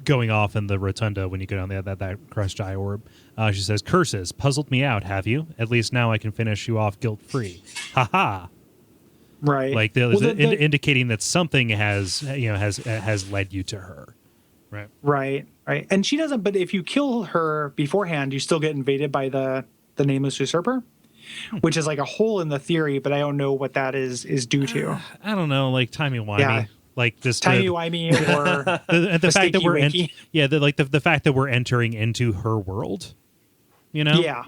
going off in the rotunda when you go down that crushed eye orb. She says, "Curses, puzzled me out, have you? At least now I can finish you off guilt-free. Ha ha." Right. Like indicating that something has led you to her. Right. Right. Right. And she doesn't, but if you kill her beforehand, you still get invaded by the nameless usurper, which is like a hole in the theory, but I don't know what that is due to. I don't know, like timey-wimey. Yeah. Like this timey-wimey or the fact that we're wakey. the fact that we're entering into her world, Yeah.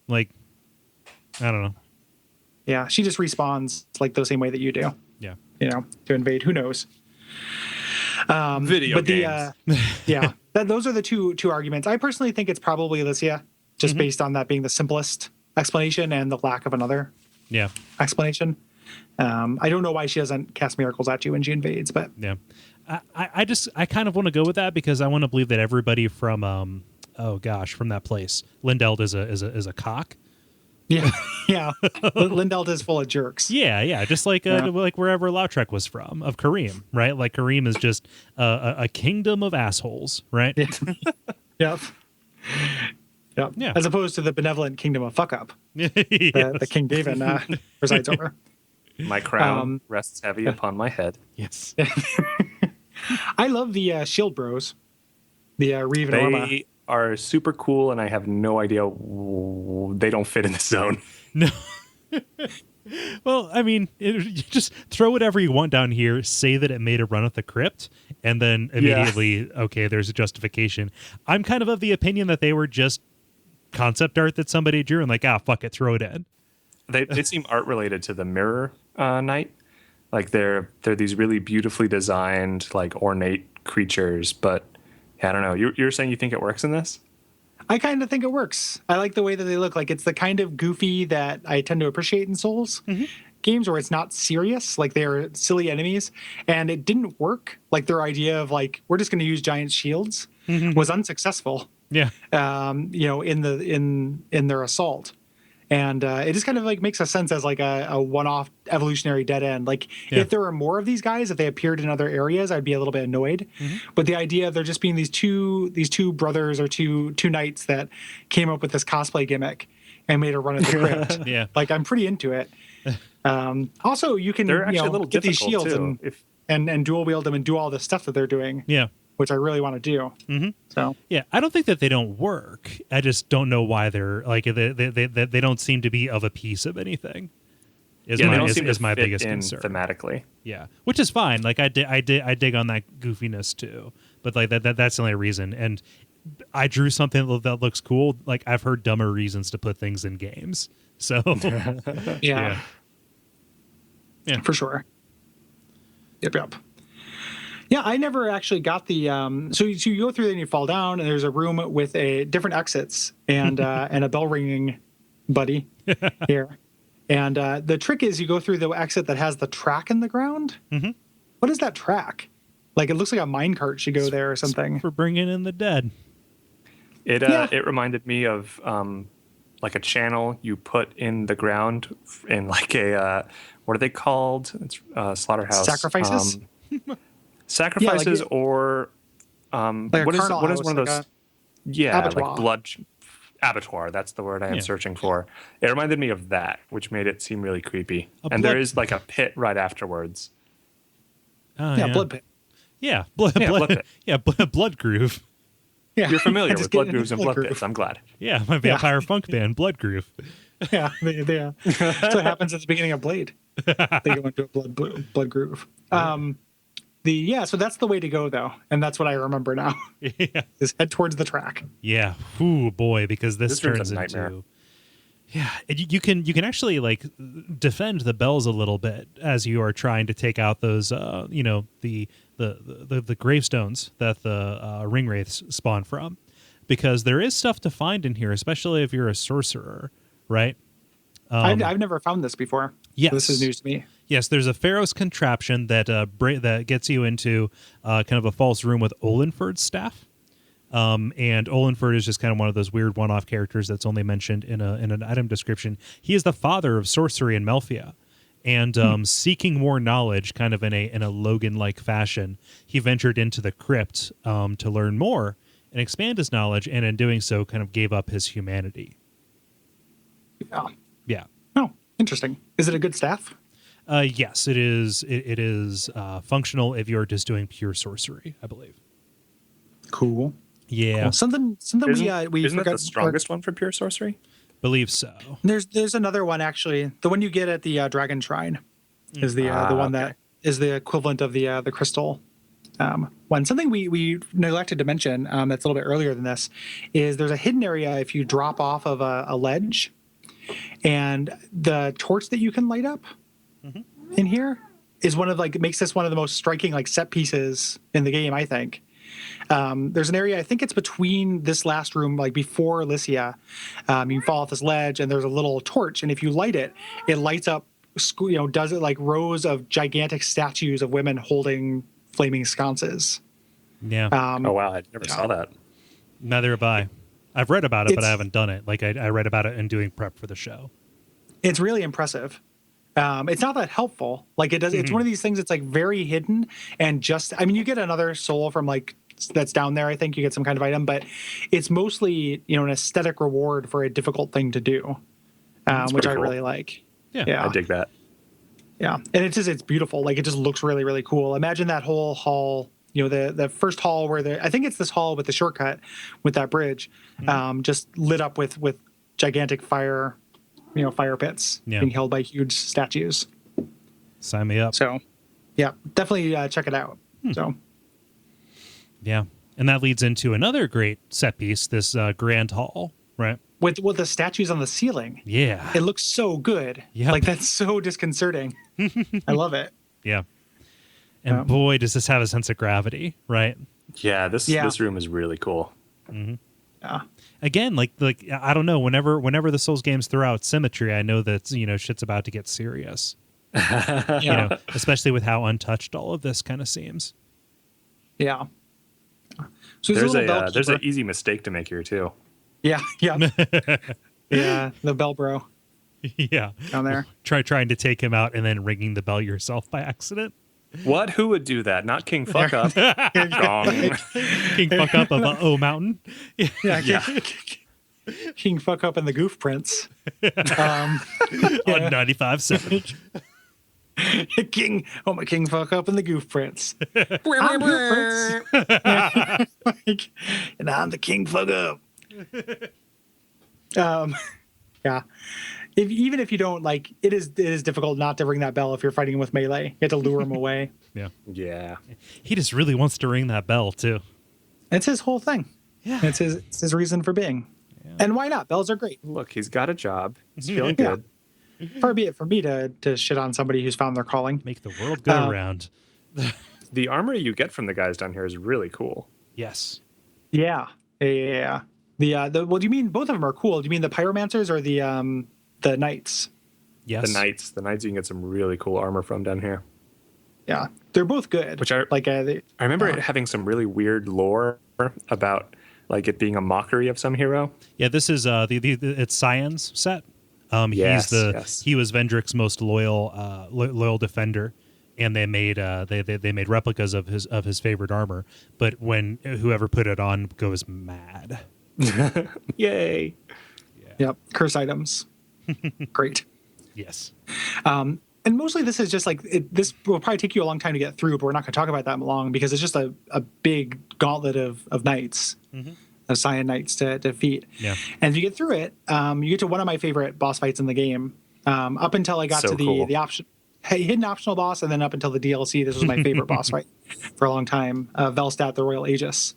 Like, I don't know. Yeah, she just respawns like the same way that you do. Yeah. To invade. Who knows? Video games. Those are the two arguments. I personally think it's probably Alicia, just based on that being the simplest explanation and the lack of another explanation. I don't know why she doesn't cast miracles at you when she invades, but yeah, I kind of want to go with that because I want to believe that everybody from from that place, Lindeld is a cock. Yeah, yeah. Lindeld is full of jerks. Yeah. Just like wherever Lautrec was from, of Kareem, right? Like Kareem is just a kingdom of assholes, right? Yep. Yeah. As opposed to the benevolent kingdom of fuck up that King Davin presides over. My crown rests heavy upon my head. Yes. I love the Shield Bros, the Reeve and Orma. They are super cool, and I have no idea they don't fit in the zone. No. Well, I mean, you just throw whatever you want down here, say that it made a run at the crypt, and then immediately, okay, there's a justification. I'm kind of the opinion that they were just concept art that somebody drew and like, fuck it, throw it in. They seem art related to the Mirror Knight. Like they're these really beautifully designed, like ornate creatures, but I don't know. You're saying you think it works in this? I kind of think it works. I like the way that they look. Like it's the kind of goofy that I tend to appreciate in Souls games where it's not serious, like they're silly enemies. And it didn't work. Like their idea of like, we're just going to use giant shields was unsuccessful. Yeah. In their assault. And it just kind of like makes a sense as like a one-off evolutionary dead end. Like if there were more of these guys, if they appeared in other areas, I'd be a little bit annoyed. But the idea of there just being these two brothers or two knights that came up with this cosplay gimmick and made a run at the crypt. Like I'm pretty into it. Also, you can get these shields and dual wield them and do all the stuff that they're doing. Yeah. Which I really want to do. So yeah, I don't think that they don't work. I just don't know why they're like they don't seem to be of a piece of anything. Is my biggest concern thematically. Yeah, which is fine. Like I dig on that goofiness too. But like that's the only reason. And I drew something that looks cool. Like I've heard dumber reasons to put things in games. So yeah, for sure. Yep. Yeah, I never actually got the. So you go through there and you fall down, and there's a room with different exits and and a bell ringing buddy here. And the trick is you go through the exit that has the track in the ground. Mm-hmm. What is that track? Like, it looks like a minecart should go there or something. For bringing in the dead. It reminded me of like a channel you put in the ground in like a what are they called? It's slaughterhouse. Sacrifices? Sacrifices, like or like what a is carnal what is house, one of like those? Yeah, abattoir. like blood abattoir. That's the word I am searching for. It reminded me of that, which made it seem really creepy. And there is like a pit right afterwards. Oh, yeah, blood pit. Yeah, blood pit. Yeah, blood groove. Yeah. You're familiar Just with get blood in grooves and blood blood groove. pits. I'm glad. Yeah, my vampire funk band, Blood Groove. Yeah, yeah. That's what happens at the beginning of Blade. They go into a blood groove. So that's the way to go, though, and that's what I remember now. Yeah. Is head towards the track. Yeah. Ooh, boy, because this room's turns a nightmare. into. Yeah, you can actually like defend the bells a little bit as you are trying to take out those the gravestones that the ring wraiths spawn from, because there is stuff to find in here, especially if you're a sorcerer, right? I've never found this before. Yes. This is news to me. Yes, there's a Pharaoh's contraption that that gets you into kind of a false room with Olenford's staff. And Olenford is just kind of one of those weird one-off characters that's only mentioned in an item description. He is the father of sorcery in Melfia, and seeking more knowledge, kind of in a Logan-like fashion, he ventured into the crypt to learn more and expand his knowledge, and in doing so, kind of gave up his humanity. Yeah. Yeah. Oh, interesting. Is it a good staff? Yes, it is. It is functional if you're just doing pure sorcery, I believe. Cool. Yeah. Cool. Something we isn't forgot. that the strongest one for pure sorcery? Believe so. There's another one, actually. The one you get at the Dragon Shrine is the one that is the equivalent of the crystal one. Something we neglected to mention that's a little bit earlier than this is there's a hidden area if you drop off of a ledge, and the torch that you can light up in here is makes this one of the most striking like set pieces in the game, I think. There's an area, I think it's between this last room, like before Elysia. You can fall off this ledge, and there's a little torch, and if you light it, it lights up, does it like rows of gigantic statues of women holding flaming sconces. Yeah. Oh wow, I never saw that. Neither have I. I've read about it, but I haven't done it. Like I read about it in doing prep for the show. It's really impressive. It's not that helpful. Like it does. It's one of these things that's like very hidden, and you get another soul from like that's down there. I think you get some kind of item, but it's mostly an aesthetic reward for a difficult thing to do, which I really like. Yeah, I dig that. Yeah, and it's beautiful. Like it just looks really, really cool. Imagine that whole hall. The first hall where I think it's this hall with the shortcut with that bridge, just lit up with gigantic fire. Fire pits being held by huge statues. Sign me up. So, yeah, definitely check it out. So, yeah, and that leads into another great set piece, this grand hall, right? With the statues on the ceiling. Yeah, it looks so good. Yeah, like that's so disconcerting. I love it. Yeah, and boy, does this have a sense of gravity, right? Yeah, this room is really cool. Mm-hmm. Yeah. Again, like I don't know. Whenever the Souls games throw out symmetry, I know that shit's about to get serious. Especially with how untouched all of this kind of seems. Yeah. So there's an easy mistake to make here too. Yeah. Yeah. Yeah. The bell bro. Yeah. Down there. Trying to take him out and then ringing the bell yourself by accident. What? Who would do that? Not King Fuck Up. King Fuck Up of O Mountain. Yeah. King Fuck Up and the Goof Prince. On 95.7. King Fuck Up and the Goof Prince. I'm Goof Prince. And I'm the King Fuck Up. Yeah. Even if you don't it is difficult not to ring that bell if you're fighting with melee. You have to lure him away. Yeah. He just really wants to ring that bell too. It's his whole thing. Yeah. It's his reason for being. Yeah. And why not? Bells are great. Look, he's got a job. He's feeling good. Far be it for me to shit on somebody who's found their calling. Make the world go around. The armor you get from the guys down here is really cool. Yes. Yeah. Well, do you mean both of them are cool? Do you mean the pyromancers or the knights? Yes. The knights you can get some really cool armor from down here. Yeah, they're both good. Which I remember it having some really weird lore about like it being a mockery of some hero. Yeah, this is it's Cyan's set. Yes, He was Vendrick's most loyal defender, and they made they made replicas of his favorite armor. But when whoever put it on goes mad. Yay! Yep, curse items. Great. Yes. And mostly this is just like this will probably take you a long time to get through, but we're not going to talk about that long because it's just a big gauntlet of knights, of Cyan knights to defeat. Yeah. And if you get through it, you get to one of my favorite boss fights in the game. Up until I got to the option hidden optional boss, and then up until the DLC, this was my favorite boss fight for a long time. Velstadt, the Royal Aegis.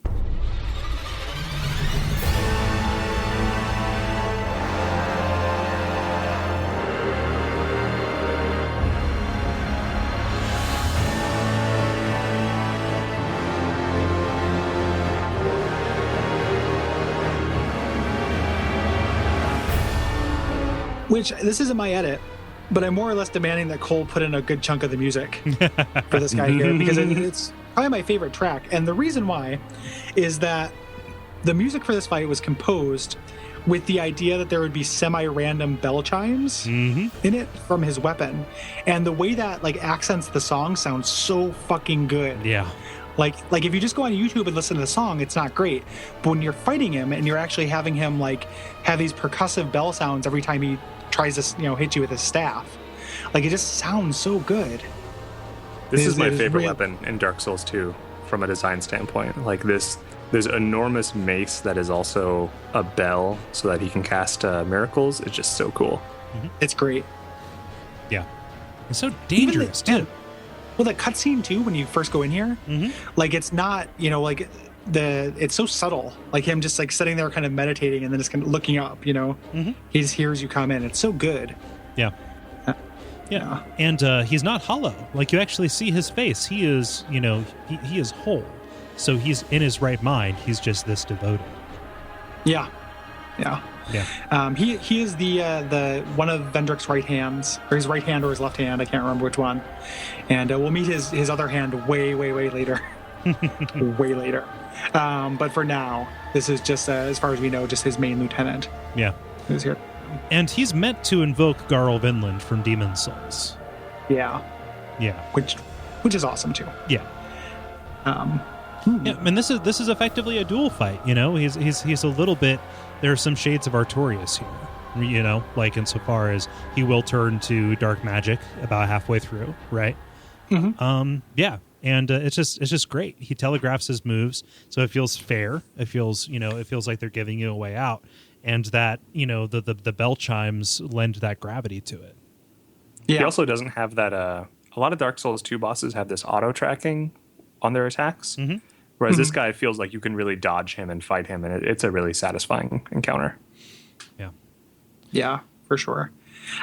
Which, this isn't my edit, but I'm more or less demanding that Kole put in a good chunk of the music for this guy here, because it's probably my favorite track. And the reason why is that the music for this fight was composed with the idea that there would be semi-random bell chimes in it from his weapon. And the way that like accents the song sounds so fucking good. Yeah. Like if you just go on YouTube and listen to the song, it's not great. But when you're fighting him and you're actually having him like have these percussive bell sounds every time he tries to hit you with his staff, like it just sounds so good. This is my favorite weapon in Dark Souls 2 from a design standpoint. Like this enormous mace that is also a bell so that he can cast miracles. It's just so cool. It's great. Yeah. It's so dangerous too. Well, the cutscene too, when you first go in here, like it's not, it's so subtle. Like him just like sitting there kind of meditating and then just kind of looking up, he just hears you come in. It's so good. Yeah. Yeah. And he's not hollow. Like you actually see his face. He is, he is whole. So he's in his right mind. He's just this devoted. Yeah. Yeah. Yeah. He is the one of Vendrick's right hands, or his right hand or his left hand. I can't remember which one. And we'll meet his other hand way later. Way later. But for now, this is just, as far as we know, just his main lieutenant. Yeah. Who's here. And he's meant to invoke Garl Vinland from Demon Souls. Yeah. Yeah. Which is awesome too. Yeah. Yeah, and this is effectively a duel fight. He's a little bit. There are some shades of Artorias here. Like insofar as he will turn to dark magic about halfway through, right? Yeah, and it's just great. He telegraphs his moves, so it feels fair. It feels like they're giving you a way out, and that the bell chimes lend that gravity to it. Yeah. He also doesn't have that. A lot of Dark Souls 2 bosses have this auto tracking on their attacks. Whereas this guy feels like you can really dodge him and fight him, and it's a really satisfying encounter. Yeah. Yeah, for sure.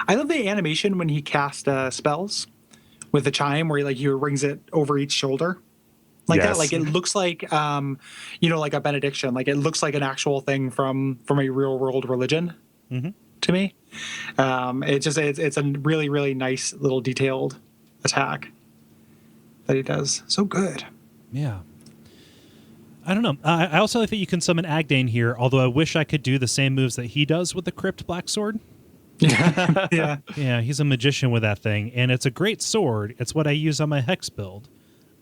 I love the animation when he casts spells with the chime, where he rings it over each shoulder. Like that. Like it looks like, like a benediction. Like it looks like an actual thing from a real world religion to me. It's a really, really nice little detailed attack that he does. So good. Yeah. I don't know. I also think you can summon Agdane here, although I wish I could do the same moves that he does with the Crypt Black Sword. Yeah. Yeah, he's a magician with that thing, and it's a great sword. It's what I use on my Hex build.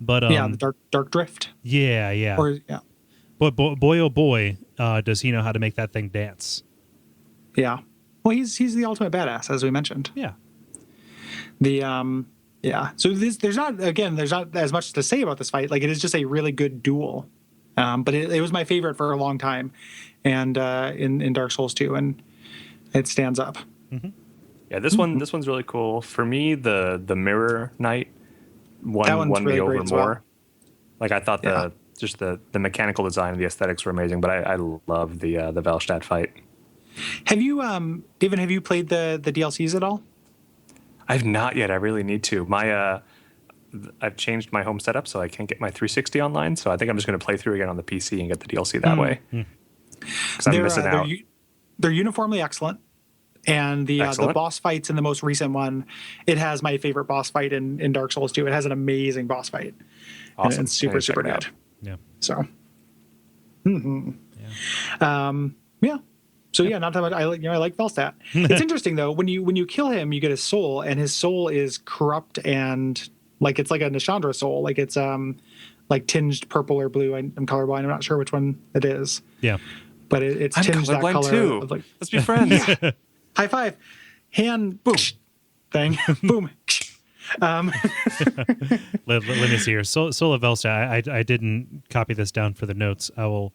But the dark drift. Yeah. But boy, oh boy, does he know how to make that thing dance. Yeah. Well, he's the ultimate badass, as we mentioned. Yeah. So there's not as much to say about this fight. Like it is just a really good duel. But it was my favorite for a long time, and in Dark Souls 2, and it stands up. Yeah, this one's really cool. For me, the Mirror Knight won really me over more. well. Like I thought the mechanical design and the aesthetics were amazing, but I love the Velstadt fight. Have you, Davin? Have you played the DLCs at all? I've not yet. I really need to. I've changed my home setup, so I can't get my 360 online. So I think I'm just going to play through again on the PC and get the DLC that way. Because I'm missing out. They're uniformly excellent. And the boss fights in the most recent one, it has my favorite boss fight in Dark Souls 2. It has an amazing boss fight. Awesome. And it's super, super good. Yeah. So, yeah. So yeah, not that much. I like Velstadt. It's interesting though, when you kill him, you get his soul, and his soul is corrupt and like it's like a Nashandra soul. Like it's like tinged purple or blue. I'm colorblind. I'm not sure which one it is. Yeah. But it's tinged that color. Too. Of like, let's be friends. Yeah. High five. Hand boom thing. Boom. Let me see here. Soul of Velstadt. I didn't copy this down for the notes. I will.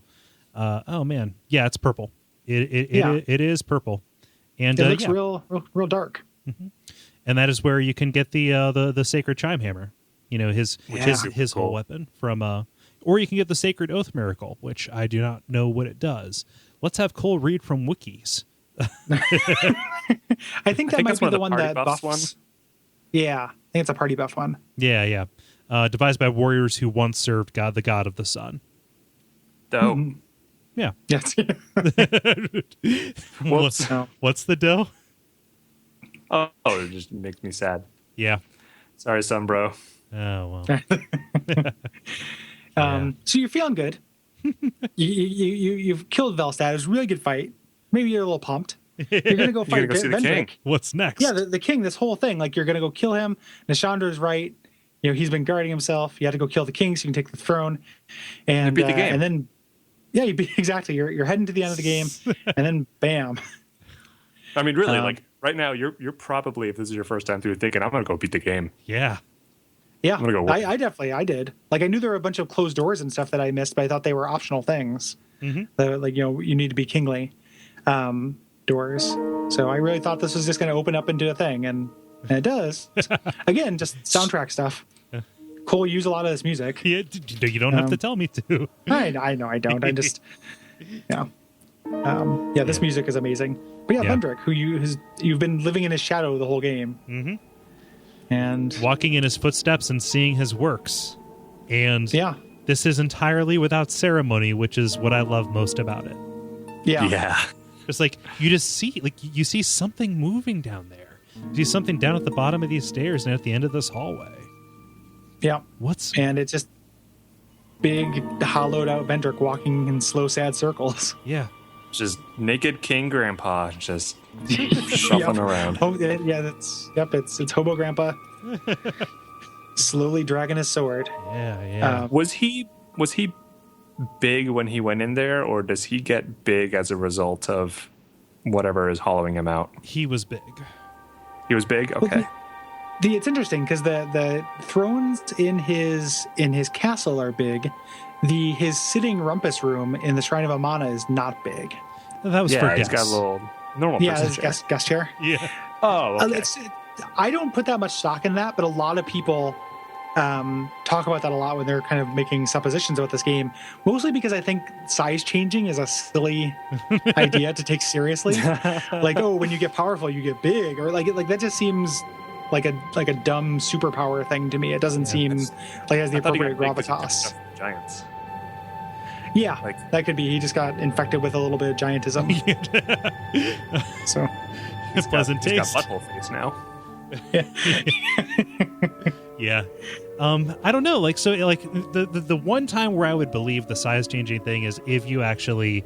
Oh man, yeah, it's purple. It is purple, and it looks real dark. Mm-hmm. And that is where you can get the sacred chime hammer. You know, his whole weapon from. Or you can get the sacred oath miracle, which I do not know what it does. Let's have Kole read from wikis. I think that might be the one that buffs buffs. One. Yeah, I think it's a party buff one. Yeah. Devised by warriors who once served God, the god of the sun. Dope. Mm-hmm. Yeah. Yes. What's the dough? Oh, it just makes me sad. Yeah. Sorry, son, bro. Oh well. So you're feeling good. You've killed Velstadt. It was a really good fight. Maybe you're a little pumped. You're gonna go fight see the king. Vendrick. What's next? Yeah, the king. This whole thing, like you're gonna go kill him. Nashandra's right. You know he's been guarding himself. You had to go kill the king so you can take the throne. And beat the game. And then, yeah, exactly. You're heading to the end of the game, and then bam. I mean, really, like right now, you're probably, if this is your first time through, thinking I'm gonna go beat the game. Yeah. Yeah, I'm gonna go I did. Like I knew there were a bunch of closed doors and stuff that I missed, but I thought they were optional things. Mm-hmm. That, like you need to be kingly doors. So I really thought this was just going to open up into a thing, and it does. Again, just soundtrack stuff. Kole used a lot of this music. Yeah, you don't have to tell me to. I know I don't. I just this music is amazing. But yeah, Vendrick, who you've been living in his shadow the whole game. Mm-hmm. And walking in his footsteps and seeing his works. And this is entirely without ceremony, which is what I love most about it. Yeah. Just like you see something moving down there. You see something down at the bottom of these stairs and at the end of this hallway. Yeah. And it's just big, hollowed out Vendrick walking in slow, sad circles. Yeah. Just naked King Grandpa just shuffling around. Oh, yeah, it's Hobo Grandpa slowly dragging his sword. Yeah. Was he big when he went in there, or does he get big as a result of whatever is hollowing him out? He was big. He was big? Okay. Well, it's interesting because the thrones in his castle are big. His sitting rumpus room in the Shrine of Amana is not big. That was for guests. He's got a little normal person chair. Guest chair. Yeah. Oh, okay. I don't put that much stock in that, but a lot of people talk about that a lot when they're kind of making suppositions about this game, mostly because I think size changing is a silly idea to take seriously. Like, oh, when you get powerful, you get big, or like that just seems like a dumb superpower thing to me. It doesn't seem like it has the appropriate gravitas. Giants. Yeah, that could be. He just got infected with a little bit of giantism. So it's pleasant taste. He's got butthole face now. Yeah. I don't know. The one time where I would believe the size changing thing is if you actually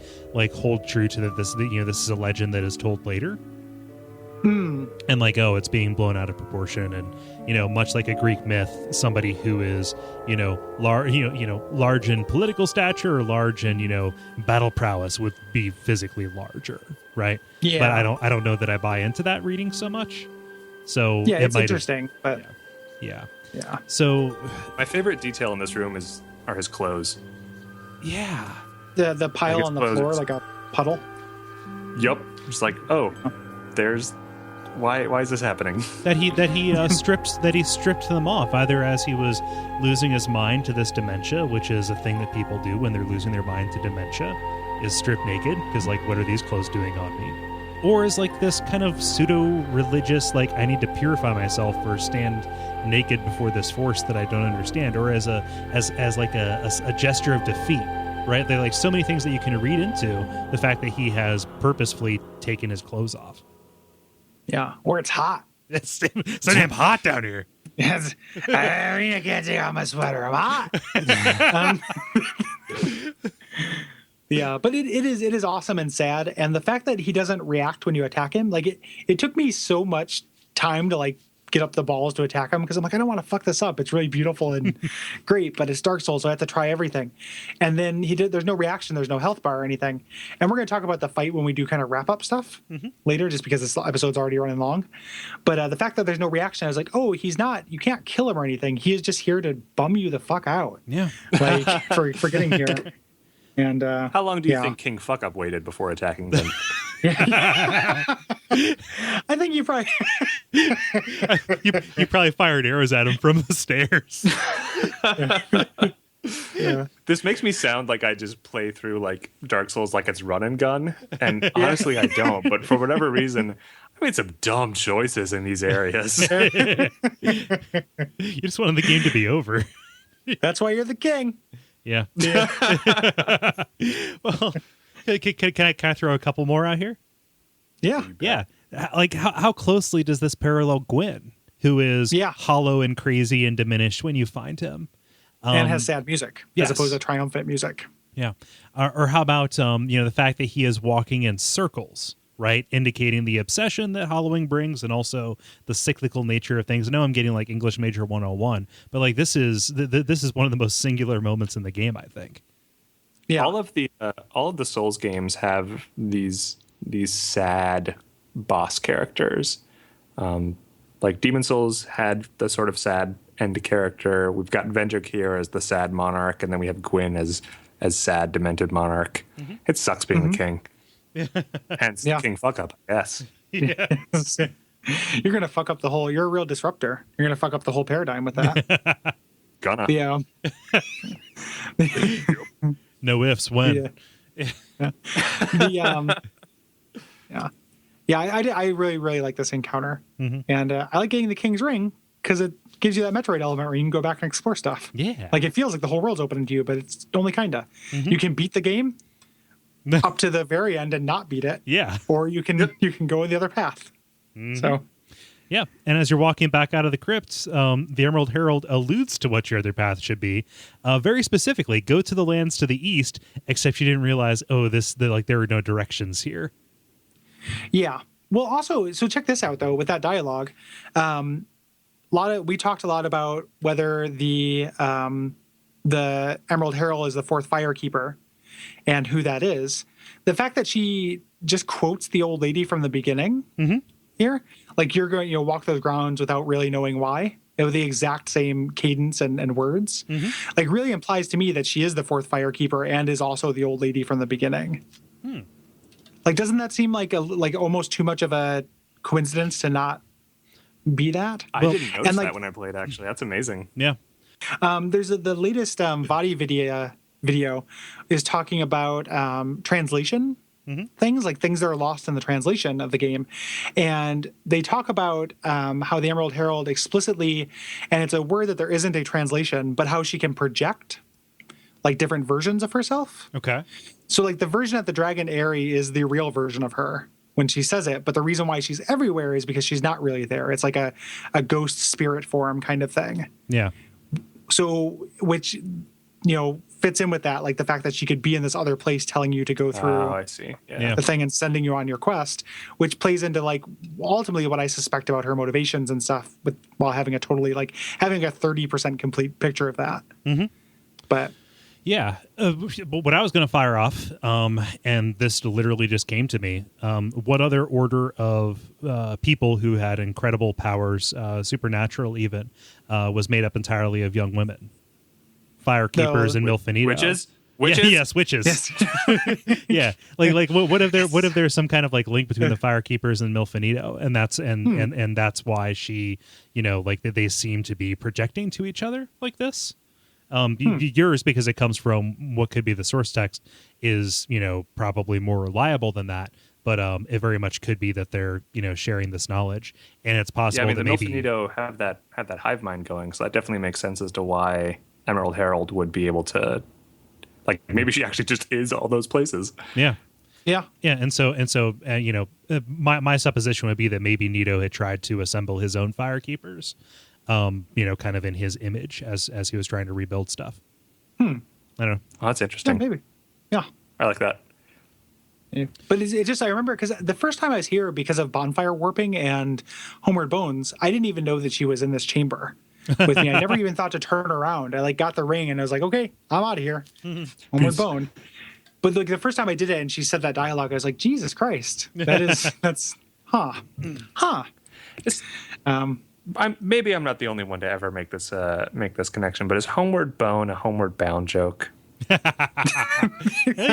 hold true to that. This is a legend that is told later. And it's being blown out of proportion, and much like a Greek myth, somebody who is large in political stature or large in battle prowess would be physically larger, right? Yeah. But I don't know that I buy into that reading so much. So yeah, it's interesting, but yeah. So my favorite detail in this room are his clothes. Yeah. The pile on the floor like a puddle. Yep. Just like, there's. Why is this happening? That he stripped them off, either as he was losing his mind to this dementia, which is a thing that people do when they're losing their mind to dementia, is strip naked, because what are these clothes doing on me? Or is this kind of pseudo-religious, I need to purify myself or stand naked before this force that I don't understand, or as a gesture of defeat, right? There are like so many things that you can read into the fact that he has purposefully taken his clothes off. Yeah, or it's hot. It's so damn hot down here. Yes, I mean, I can't take off my sweater. I'm hot. Yeah, but it is awesome and sad, and the fact that he doesn't react when you attack him, like it took me so much time to like get up the balls to attack him because I'm like, I don't want to fuck this up. It's really beautiful and great, but it's Dark Souls, so I have to try everything. And then there's no reaction, there's no health bar or anything. And we're going to talk about the fight when we do kind of wrap up stuff later, just because this episode's already running long. But the fact that there's no reaction, I was like, oh, you can't kill him or anything. He is just here to bum you the fuck out. Yeah. Like for getting here. And how long do you think King Fuck Up waited before attacking them? I think you probably you probably fired arrows at him from the stairs. Yeah. This makes me sound like I just play through like Dark Souls like it's run and gun, and honestly I don't. But for whatever reason, I made some dumb choices in these areas. You just wanted the game to be over. That's why you're the king. Yeah. Well, can I throw a couple more out here? Yeah. Yeah. Like how closely does this parallel Gwyn, who is hollow and crazy and diminished when you find him? And has sad music as opposed to triumphant music. Yeah. Or how about the fact that he is walking in circles, right? Indicating the obsession that hollowing brings and also the cyclical nature of things. I know I'm getting like English Major 101, but like this is one of the most singular moments in the game, I think. Yeah. All of the Souls games have these sad boss characters. Like Demon Souls had the sort of sad end character. We've got Vendrick here as the sad monarch, and then we have Gwyn as sad, demented monarch. It sucks being the king. Hence King Fuck Up, yes. Yes. You're gonna fuck up you're a real disruptor. You're gonna fuck up the whole paradigm with that. Gonna. Yeah. No ifs, when. I really, really like this encounter. And I like getting the King's Ring because it gives you that Metroid element where you can go back and explore stuff. Yeah. Like it feels like the whole world's open to you, but it's only kinda. You can beat the game up to the very end and not beat it. Yeah. Or you can go in the other path. So yeah, and as you're walking back out of the crypt, the Emerald Herald alludes to what your other path should be. Very specifically, go to the lands to the east, except you didn't realize, there are no directions here. Yeah. Well, also, so check this out, though, with that dialogue. We talked a lot about whether the Emerald Herald is the fourth Firekeeper and who that is. The fact that she just quotes the old lady from the beginning here, like you're going, walk those grounds without really knowing why, with the exact same cadence and words, like really implies to me that she is the fourth Firekeeper and is also the old lady from the beginning. Like, doesn't that seem like almost too much of a coincidence to not be that? I didn't notice that when I played, actually. That's amazing. Yeah. There's the latest Vadi video is talking about translation things, like things that are lost in the translation of the game. And they talk about how the Emerald Herald explicitly, and it's a word that there isn't a translation, but how she can project like different versions of herself. Okay. So like the version at the Dragon Aerie is the real version of her when she says it, but the reason why she's everywhere is because she's not really there. It's like a ghost spirit form kind of thing. Yeah. So which, fits in with that, like the fact that she could be in this other place telling you to go through I see. Yeah. the thing and sending you on your quest, which plays into like ultimately what I suspect about her motivations and stuff while having a 30% complete picture of that. But yeah, but what I was going to fire off, and this literally just came to me, what other order of people who had incredible powers, supernatural even, was made up entirely of young women? Firekeepers and Milfinito. Witches? Yeah, yes, witches. Yes. Yeah, like what if there's some kind of like link between the Firekeepers and Milfinito, and that's and that's why she, like they seem to be projecting to each other like this. Yours, because it comes from what could be the source text, is probably more reliable than that. But it very much could be that they're sharing this knowledge, and it's possible that the maybe Milfinito have that hive mind going, so that definitely makes sense as to why Emerald Herald would be able to Like maybe she actually just is all those places. Yeah. Yeah. Yeah, and so my supposition would be that maybe Nito had tried to assemble his own firekeepers, kind of in his image as he was trying to rebuild stuff. I don't know. Oh, that's Yeah, interesting. maybe. Yeah. I like that. Yeah. But it just, I remember because the first time I was here because of bonfire warping and Homeward Bones, I didn't even know that she was in this chamber with me. I never even thought to turn around. I like got the ring and I was like, okay, I'm out of here. Homeward Bone. But like the first time I did it and she said that dialogue, I was like, Jesus Christ, that's Maybe I'm not the only one to ever make this connection, but is Homeward Bone a Homeward Bound joke? You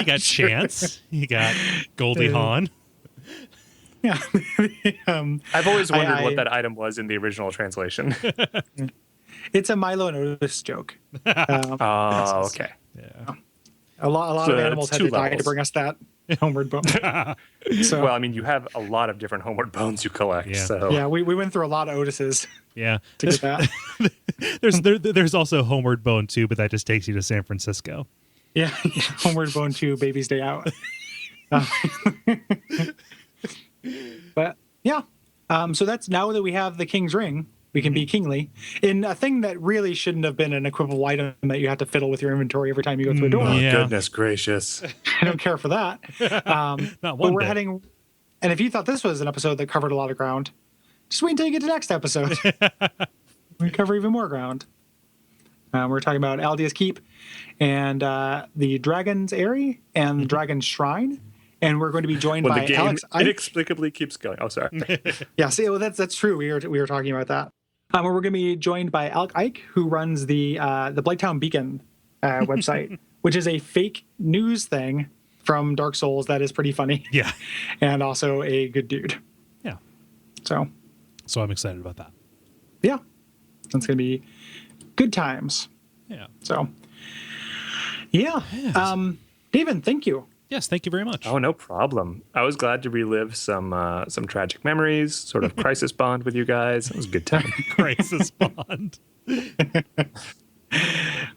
got Chance, you got Goldie Hawn. Yeah. I've always wondered what that item was in the original translation. It's a Milo and Otis joke. Oh, okay. Yeah. A lot So of animals it's had to two die levels. to bring us that Homeward Bone. So Well, I mean, you have a lot of different Homeward Bones you collect. Yeah. So yeah, we went through a lot of Otises Yeah. to get that. There's also Homeward Bone too, but that just takes you to San Francisco. Yeah, Homeward Bone 2, Baby's Day Out. But yeah, so that's now that we have the King's Ring, we can be kingly in a thing that really shouldn't have been an equipable item that you have to fiddle with your inventory every time you go through a door. Yeah. goodness gracious. I don't care for that. Not But one we're bit. heading, and if you thought this was an episode that covered a lot of ground, just wait until you get to the next episode. We cover even more ground. We're talking about Aldea's Keep and the Dragon's Eyrie and the Dragon's Shrine. And we're going to be joined When by the game Alex Ike. inexplicably keeps going. Oh, sorry. Yeah, see, well, that's true. We were talking about that. We're going to be joined by Alec Ike, who runs the Blighttown Beacon website, which is a fake news thing from Dark Souls that is pretty funny. Yeah. And also a good dude. Yeah. So, So I'm excited about that. yeah, that's going to be good times. Yeah. So, yeah. Davin, thank you. Yes, thank you very much. Oh, no problem. I was glad to relive some tragic memories, sort of crisis bond with you guys. It was a good time. Crisis Bond.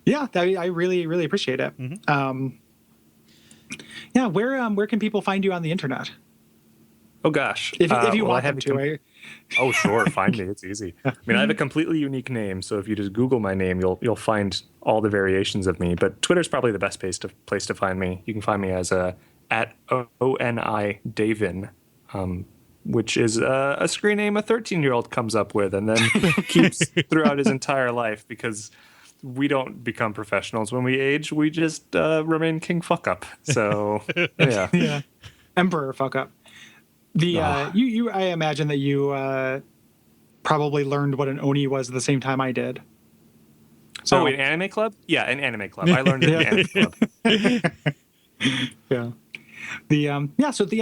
Yeah, I really, really appreciate it. Yeah, where can people find you on the internet? Oh gosh. If you well, want them to. Oh, sure. Find me. It's easy. I mean, I have a completely unique name, so if you just Google my name, you'll find all the variations of me. But Twitter's probably the best place to find me. You can find me as at ONI Davin, which is a screen name a 13-year-old comes up with and then keeps throughout his entire life because we don't become professionals when we age. We just remain king fuck up. So yeah. Yeah, Emperor fuck up. You I imagine that you probably learned what an Oni was at the same time I did. So an anime club? Yeah, an anime club. I learned it in the anime club. yeah.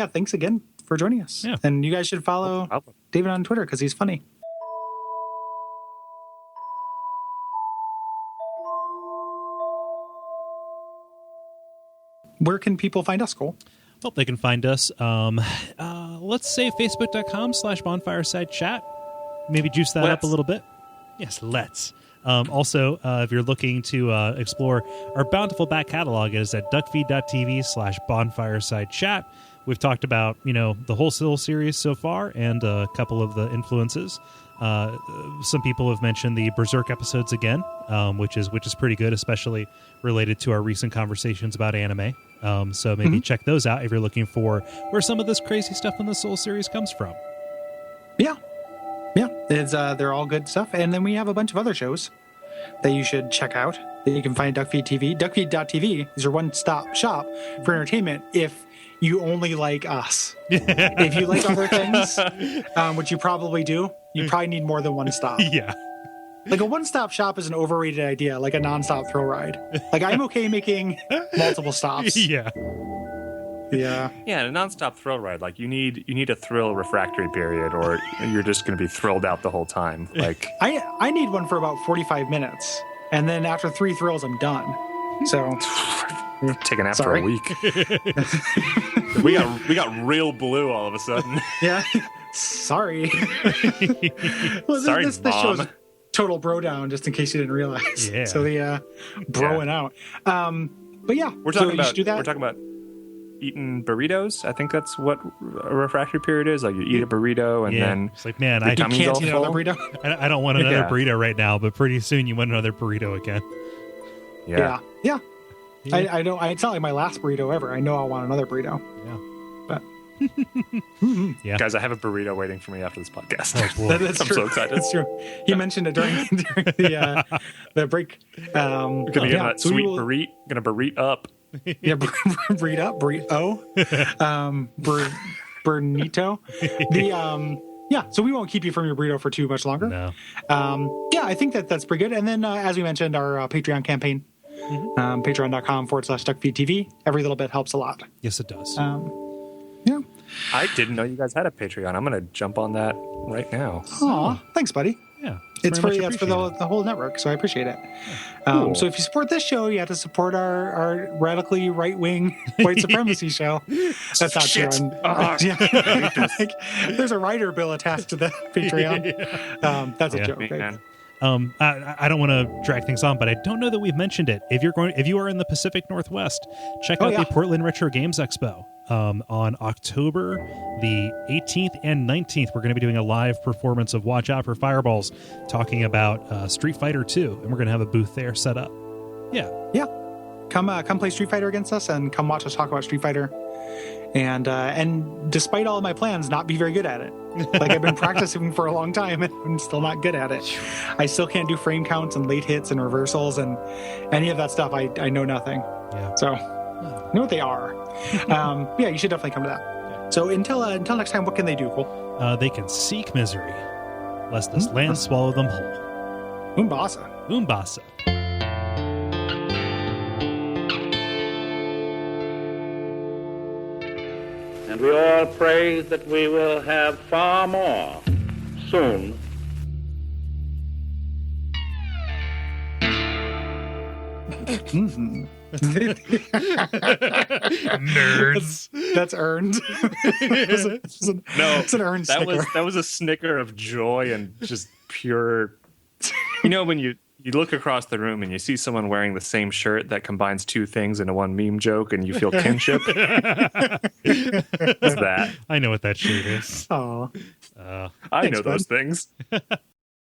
Thanks again for joining us. Yeah. And you guys should follow problem. David on Twitter because he's funny. Where can people find us, Cole? Well, they can find us, let's say facebook.com/bonfireside chat. Maybe juice that up a little bit. Yes, let's. Also, if you're looking to explore our bountiful back catalog, it is at duckfeed.tv/bonfireside chat. We've talked about, the whole Soul series so far and a couple of the influences. Some people have mentioned the Berserk episodes again, which is pretty good, especially related to our recent conversations about anime. So maybe check those out if you're looking for where some of this crazy stuff in the Soul series comes from. Yeah. It's they're all good stuff. And then we have a bunch of other shows that you should check out that you can find at Duckfeed.tv. Duckfeed.tv is your one-stop shop for entertainment if you only like us. If you like other things, which you probably do, you probably need more than one stop. Yeah. Like a one-stop shop is an overrated idea, like a non-stop thrill ride. Like I'm okay making multiple stops. Yeah. Yeah. Yeah, and a nonstop thrill ride. Like you need a thrill refractory period, or you're just going to be thrilled out the whole time. Like I need one for about 45 minutes, and then after 3 thrills, I'm done. So taking after Sorry. a week. we got real blue all of a sudden. yeah. Sorry. Well, Sorry, this Mom. show's a total bro down, just in case you didn't realize. Yeah. So the broing out. yeah, We're so talking you about should do that. we're talking about eating burritos. I think that's what a refractory period is. Like you eat a burrito and then it's like, man, your I tummy's Can't all eat another full. burrito. I don't want another Yeah. burrito right now, but pretty soon you want another burrito again. Yeah. Yeah. I don't. It's not like my last burrito ever. I know I'll want another burrito. Yeah. But Yeah. Guys, I have a burrito waiting for me after this podcast. Oh, boy. that's I'm true. so excited. That's true. He mentioned it during the break. Gonna get Yeah, that so we sweet will- burrito. Gonna burrito up. Yeah, breed up, Burnito. Yeah, so we won't keep you from your burrito for too much longer. No. Yeah, I think that's pretty good. And then, as we mentioned, our Patreon campaign, patreon.com/Duckfeed.tv. Every little bit helps a lot. Yes, it does. Yeah. I didn't know you guys had a Patreon. I'm gonna jump on that right now. Aw, thanks, buddy. Yeah. It's very for much that's for the appreciated. whole network, so I appreciate it. Cool. So if you support this show, you have to support our radically right wing white supremacy show. That's not Shit. true. Yeah. Like, there's a writer bill attached to the Patreon. That's a Yeah. joke. Right? Man. I don't want to drag things on, but I don't know that we've mentioned it. If you are in the Pacific Northwest, check out the Portland Retro Games Expo on October the 18th and 19th. We're going to be doing a live performance of Watch Out for Fireballs, talking about Street Fighter 2, and we're going to have a booth there set up. Yeah, Come play Street Fighter against us, and come watch us talk about Street Fighter. And despite all of my plans, not be very good at it. Like I've been practicing for a long time, and I'm still not good at it. I still can't do frame counts and late hits and reversals and any of that stuff. I know nothing. yeah. So I know what they are. Yeah, you should definitely come to that. So until next time, what can they do, Cole? They can seek misery, lest this land swallow them whole. Umbasa. Umbasa. And we all pray that we will have far more soon. Nerds. That's earned. It's an earned sticker. That was a snicker of joy and just pure. You know when you look across the room and you see someone wearing the same shirt that combines two things into one meme joke and you feel kinship. It's that. I know what that shirt is. Aw. I Thanks, know those things.